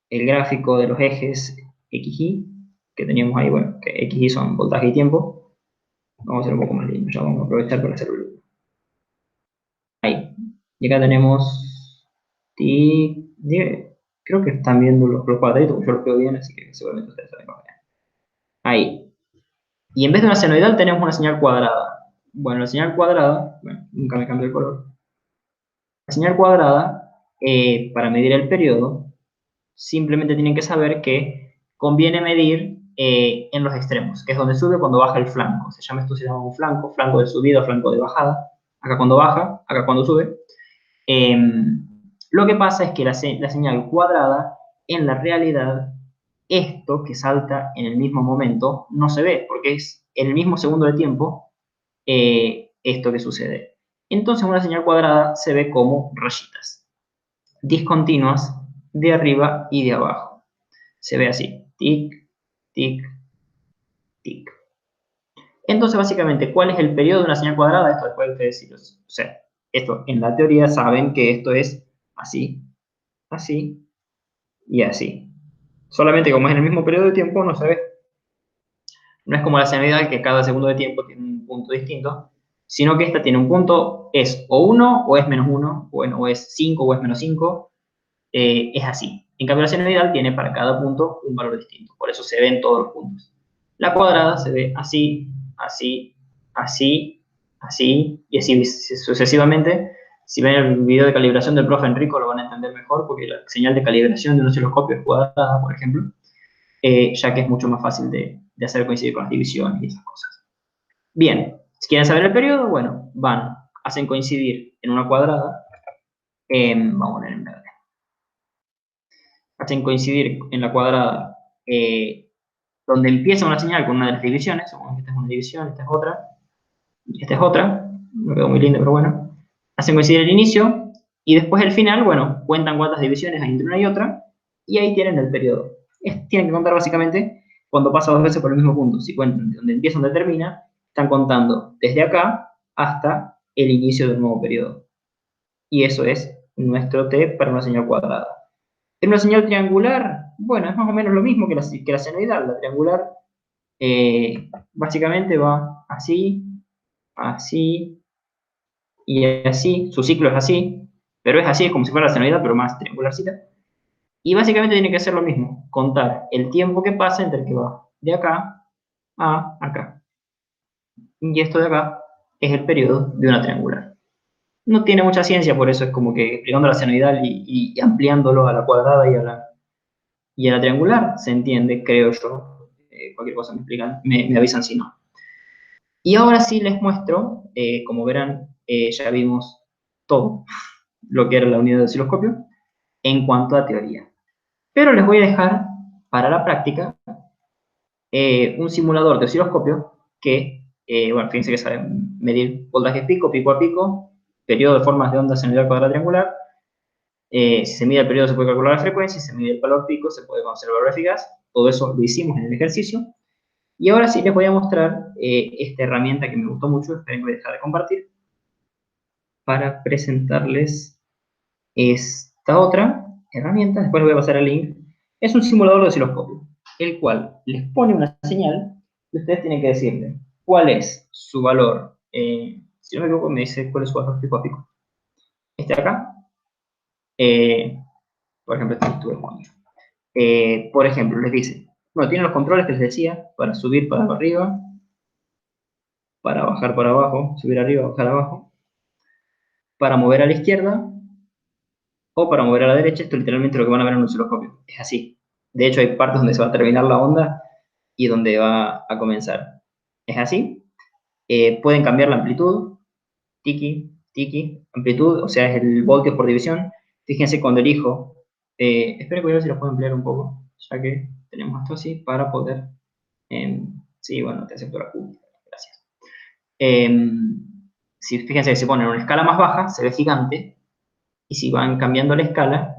el gráfico de los ejes X, Y, que teníamos ahí, bueno, que X, Y son voltaje y tiempo, vamos a hacer un poco más lindo, ya vamos a aprovechar para hacerlo. Ahí. Y acá tenemos, creo que están viendo los cuadraditos, yo los veo bien, así que seguramente ustedes saben cómo es. Ahí. Y en vez de una senoidal tenemos una señal cuadrada. Bueno, la señal cuadrada, bueno, nunca me cambio el color. La señal cuadrada, para medir el periodo, simplemente tienen que saber que conviene medir en los extremos, que es donde sube cuando baja el flanco. Esto se llama un flanco, flanco de subida, flanco de bajada. Acá cuando baja, acá cuando sube. Lo que pasa es que la señal cuadrada, en la realidad, esto que salta en el mismo momento no se ve, porque es en el mismo segundo de tiempo esto que sucede. Entonces una señal cuadrada se ve como rayitas discontinuas de arriba y de abajo. Se ve así, tic, tic, tic. Entonces, básicamente, ¿cuál es el periodo de una señal cuadrada? Esto después ustedes decirlo. O sea, esto en la teoría saben que esto es así, así y así. Solamente como es en el mismo periodo de tiempo no se ve. No es como la senoidal que cada segundo de tiempo tiene un punto distinto, sino que esta tiene un punto, es o 1 o es menos 1, bueno, o es 5 o es menos 5, es así. En cambio la senoidal tiene para cada punto un valor distinto, por eso se ven todos los puntos. La cuadrada se ve así, así, así, así, y así sucesivamente. Si ven el video de calibración del profe Enrico lo van a entender mejor, porque la señal de calibración de un osciloscopio es cuadrada, por ejemplo, ya que es mucho más fácil de hacer coincidir con las divisiones y esas cosas. Bien, si quieren saber el periodo, bueno, hacen coincidir en una cuadrada, vamos a poner en verde, hacen coincidir en la cuadrada donde empieza una señal con una de las divisiones, supongamos que esta es una división, esta es otra, me quedó muy lindo, pero bueno, hacen coincidir el inicio, y después el final, bueno, cuentan cuántas divisiones hay entre una y otra, y ahí tienen el periodo. Tienen que contar básicamente cuando pasa dos veces por el mismo punto. Si cuentan de donde empieza donde termina, están contando desde acá hasta el inicio del nuevo periodo. Y eso es nuestro T para una señal cuadrada. En una señal triangular, bueno, es más o menos lo mismo que la senoidal. La triangular básicamente va así, así y así. Su ciclo es así, pero es así, es como si fuera la senoidal, pero más triangularcita. Y básicamente tiene que ser lo mismo, contar el tiempo que pasa entre que va de acá a acá. Y esto de acá es el periodo de una triangular. No tiene mucha ciencia, por eso es como que explicando la senoidal y ampliándolo a la cuadrada y a la triangular, se entiende, creo yo. Cualquier cosa me explican, me avisan si no. Y ahora sí les muestro, como verán, ya vimos todo lo que era la unidad de osciloscopio en cuanto a teoría. Pero les voy a dejar para la práctica un simulador de osciloscopio que, bueno, fíjense que sabe medir voltajes pico, pico a pico, periodo de formas de onda senoidal cuadrada triangular. Si se mide el periodo se puede calcular la frecuencia, si se mide el valor pico se puede conocer el valor eficaz. Todo eso lo hicimos en el ejercicio. Y ahora sí les voy a mostrar esta herramienta que me gustó mucho, esperen que voy a dejar de compartir, para presentarles esta otra herramienta. Después les voy a pasar el link. Es un simulador de osciloscopio, el cual les pone una señal y ustedes tienen que decirle cuál es su valor. Si no me equivoco, me dice cuál es su valor pico a pico. Este de acá, por ejemplo, este estuve jugando. Por ejemplo, les dice, bueno, tiene los controles que les decía, para subir para arriba, para bajar para abajo, subir arriba, bajar abajo, para mover a la izquierda o para mover a la derecha. Esto es literalmente lo que van a ver en un osciloscopio. Es así. De hecho, hay partes donde se va a terminar la onda y donde va a comenzar. Es así. Pueden cambiar la amplitud, tiki, tiki, amplitud, o sea, es el voltio por división. Fíjense cuando elijo, espero que voy a ver si lo puedo ampliar un poco, ya que tenemos esto así, para poder, sí, bueno, te acepto la Q, gracias. Si fíjense que se pone en una escala más baja, se ve gigante, y si van cambiando la escala,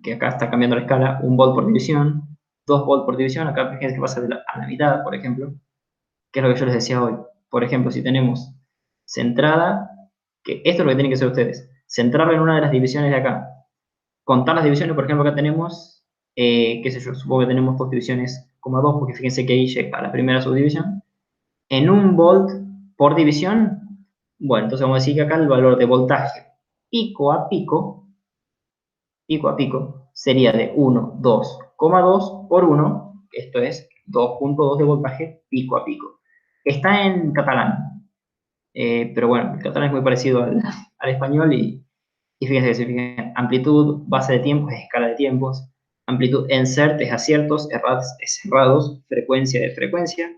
que acá está cambiando la escala, 1 volt por división, 2 volt por división, acá fíjense que pasa a la mitad, por ejemplo, que es lo que yo les decía hoy. Por ejemplo, si tenemos centrada, que esto es lo que tienen que hacer ustedes, centrarlo en una de las divisiones de acá, contar las divisiones. Por ejemplo, acá tenemos, qué sé yo, supongo que tenemos 2 divisiones, 2, porque fíjense que ahí llega a la primera subdivisión, en 1 volt por división. Bueno, entonces vamos a decir que acá el valor de voltaje pico a pico, sería de 1, 2,2 por 1, esto es 2,2 de voltaje pico a pico. Está en catalán, pero bueno, el catalán es muy parecido al español y fíjense que se fijan, amplitud, base de tiempos es escala de tiempos, amplitud insert es aciertos, es errados, frecuencia de frecuencia,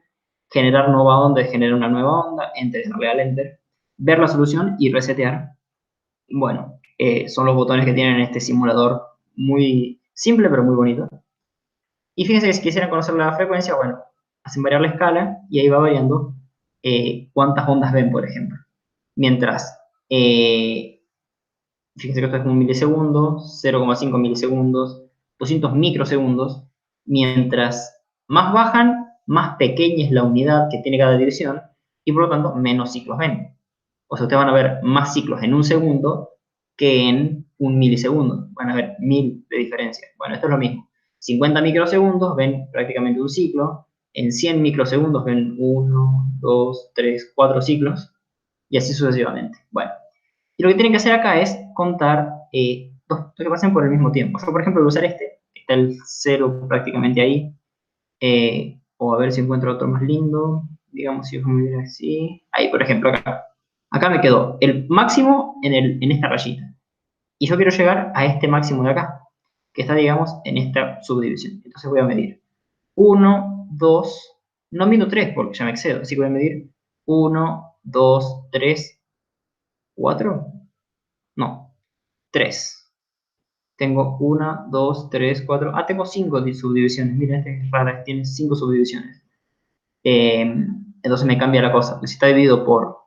generar nueva onda es generar una nueva onda, enter es darle al enter, ver la solución y resetear. Bueno, son los botones que tienen en este simulador, muy simple pero muy bonito. Y fíjense que si quisieran conocer la frecuencia, bueno, hacen variar la escala y ahí va variando cuántas ondas ven, por ejemplo. Mientras, fíjense que esto es un milisegundo, 0,5 milisegundos, 200 microsegundos. Mientras más bajan, más pequeña es la unidad que tiene cada división y por lo tanto menos ciclos ven. O sea, ustedes van a ver más ciclos en un segundo que en un milisegundo. Van a ver 1000 de diferencia. Bueno, esto es lo mismo. 50 microsegundos ven prácticamente un ciclo. en 100 microsegundos ven 1, 2, 3, 4 ciclos, y así sucesivamente. Bueno, y lo que tienen que hacer acá es contar dos que pasen por el mismo tiempo. Yo, por ejemplo, voy a usar este, que está el 0 prácticamente ahí, o a ver si encuentro otro más lindo, digamos si vamos a mirar así, ahí por ejemplo acá. Acá me quedó el máximo en esta rayita. Y yo quiero llegar a este máximo de acá, que está, digamos, en esta subdivisión. Entonces voy a medir 1, 2, no mido 3 porque ya me excedo, así que voy a medir 1, 2, 3, 4, no, 3. Tengo 1, 2, 3, 4, tengo 5 subdivisiones. Mira, esta es rara, tiene 5 subdivisiones. Eh, entonces me cambia la cosa. Si está dividido por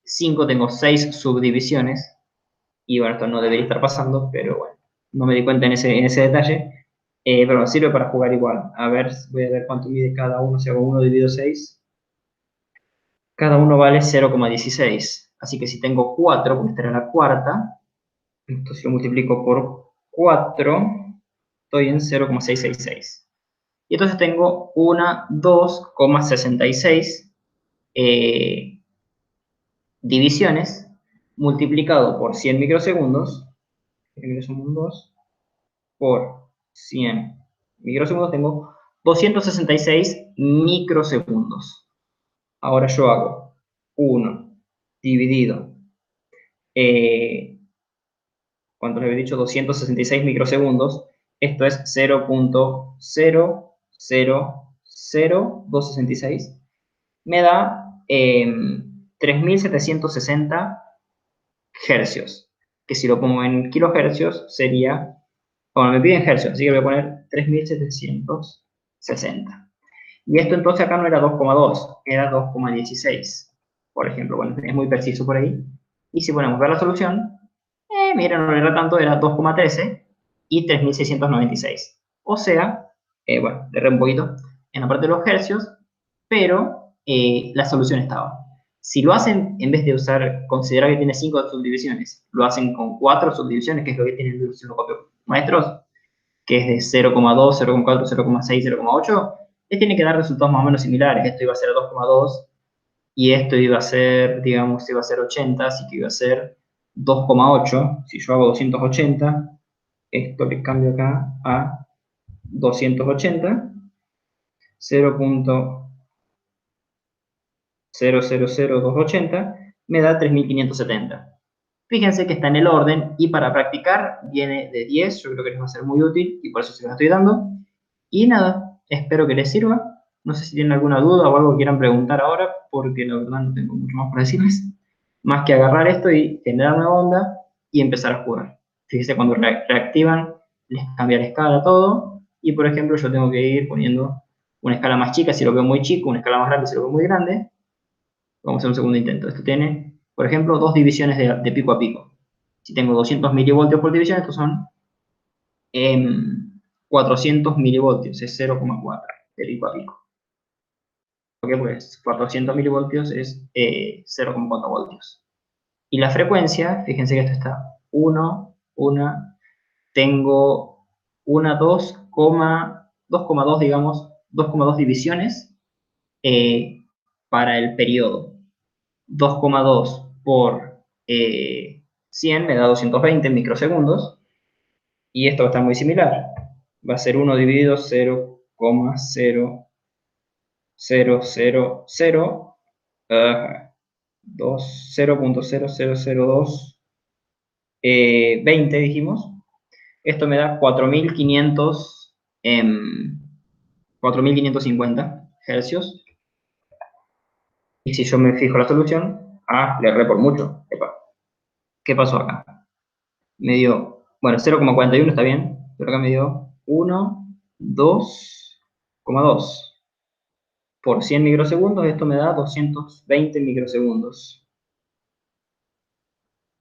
5, tengo 6 subdivisiones. Y bueno, esto no debería estar pasando, pero bueno, no me di cuenta en ese detalle. Pero bueno, sirve para jugar igual. A ver, voy a ver cuánto mide cada uno. Si hago 1 dividido 6, cada uno vale 0,16. Así que si tengo 4, porque esta era la cuarta, entonces lo multiplico por 4, estoy en 0,666. Y entonces tengo una 2,66 divisiones multiplicado por 100 microsegundos, que son un 2, por 100 microsegundos, tengo 266 microsegundos. Ahora yo hago 1 dividido, ¿cuánto le había dicho? 266 microsegundos. Esto es 0,0000266. Me da 3760 hercios, que si lo pongo en kilohercios sería, bueno, me piden hercios, así que voy a poner 3760. Y esto entonces acá no era 2,2, era 2,16, por ejemplo. Bueno, es muy preciso por ahí. Y si ponemos ver la solución, mira, no era tanto, era 2,13 y 3696. O sea, bueno, le erré un poquito en la parte de los hercios, pero la solución estaba. Si lo hacen, en vez de usar, considerar que tiene 5 subdivisiones, lo hacen con 4 subdivisiones, que es lo que tienen los maestros, que es de 0,2, 0,4, 0,6, 0,8, les tiene que dar resultados más o menos similares. Esto iba a ser 2,2 y esto iba a ser, digamos, iba a ser 80, así que iba a ser 2,8. Si yo hago 280, esto le cambio acá a 280, 0,000280, me da 3570. Fíjense que está en el orden y para practicar viene de 10, yo creo que les va a ser muy útil y por eso se los estoy dando. Y nada, espero que les sirva. No sé si tienen alguna duda o algo que quieran preguntar ahora, porque la verdad no tengo mucho más para decirles. Más que agarrar esto y generar una onda y empezar a jugar. Fíjense, cuando reactivan, les cambia la escala, todo. Y por ejemplo, yo tengo que ir poniendo una escala más chica si lo veo muy chico, una escala más grande si lo veo muy grande. Vamos a hacer un segundo intento. Esto tiene, por ejemplo, dos divisiones de pico a pico. Si tengo 200 milivoltios por división, estos son 400 milivoltios, es 0,4 de pico a pico. ¿Por qué? Pues 400 milivoltios es 0,4 voltios. Y la frecuencia, fíjense que esto está 1, 1, tengo una 2,2, digamos, 2,2 divisiones para el periodo. 2,2 por 100 me da 220 microsegundos. Y esto va a estar muy similar. Va a ser 1 dividido 0,00000, 0,00002 20 dijimos. Esto me da 4500, 4550 hercios. Y si yo me fijo la solución, le erré por mucho. Epa, ¿qué pasó acá? Me dio, bueno, 0,41 está bien, pero acá me dio 1, 2,2 por 100 microsegundos, esto me da 220 microsegundos.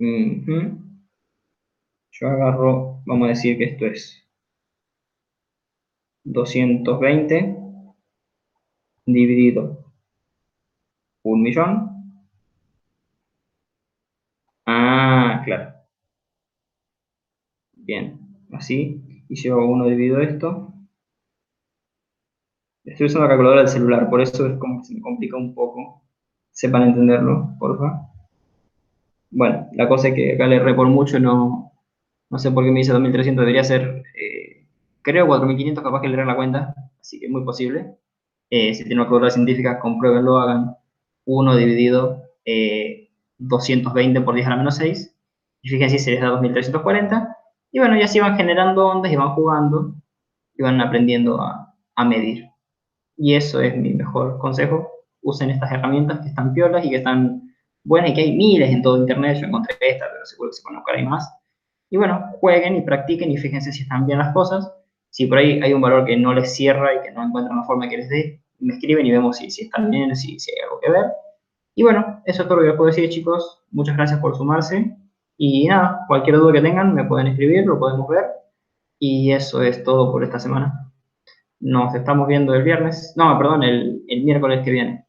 Ujú. Yo agarro, vamos a decir que esto es 220 dividido 1.000.000. Claro, bien, así. Y si yo hago 1 dividido esto, Estoy usando la calculadora del celular, por eso es como que se me complica un poco. Sepan entenderlo, porfa. Bueno, la cosa es que acá le erré por mucho, no sé por qué me dice 2300, debería ser, creo 4500, capaz que le erré la cuenta, así que es muy posible. Si tienen una calculadora científica, compruébenlo, hagan 1 dividido 220 por 10 a la menos 6, y fíjense si se les da 2340, y bueno, ya se van generando ondas y van jugando, y van aprendiendo a medir. Y eso es mi mejor consejo. Usen estas herramientas que están piolas y que están buenas y que hay miles en todo internet. Yo encontré esta, pero seguro que se pueden buscar ahí más. Y bueno, jueguen y practiquen y fíjense si están bien las cosas. Si por ahí hay un valor que no les cierra y que no encuentran la forma que les dé, me escriben y vemos si están bien, si hay algo que ver. Y bueno, eso es todo lo que les puedo decir, chicos. Muchas gracias por sumarse. Y nada, cualquier duda que tengan me pueden escribir, lo podemos ver. Y eso es todo por esta semana. Nos estamos viendo el viernes. No, perdón, el miércoles que viene.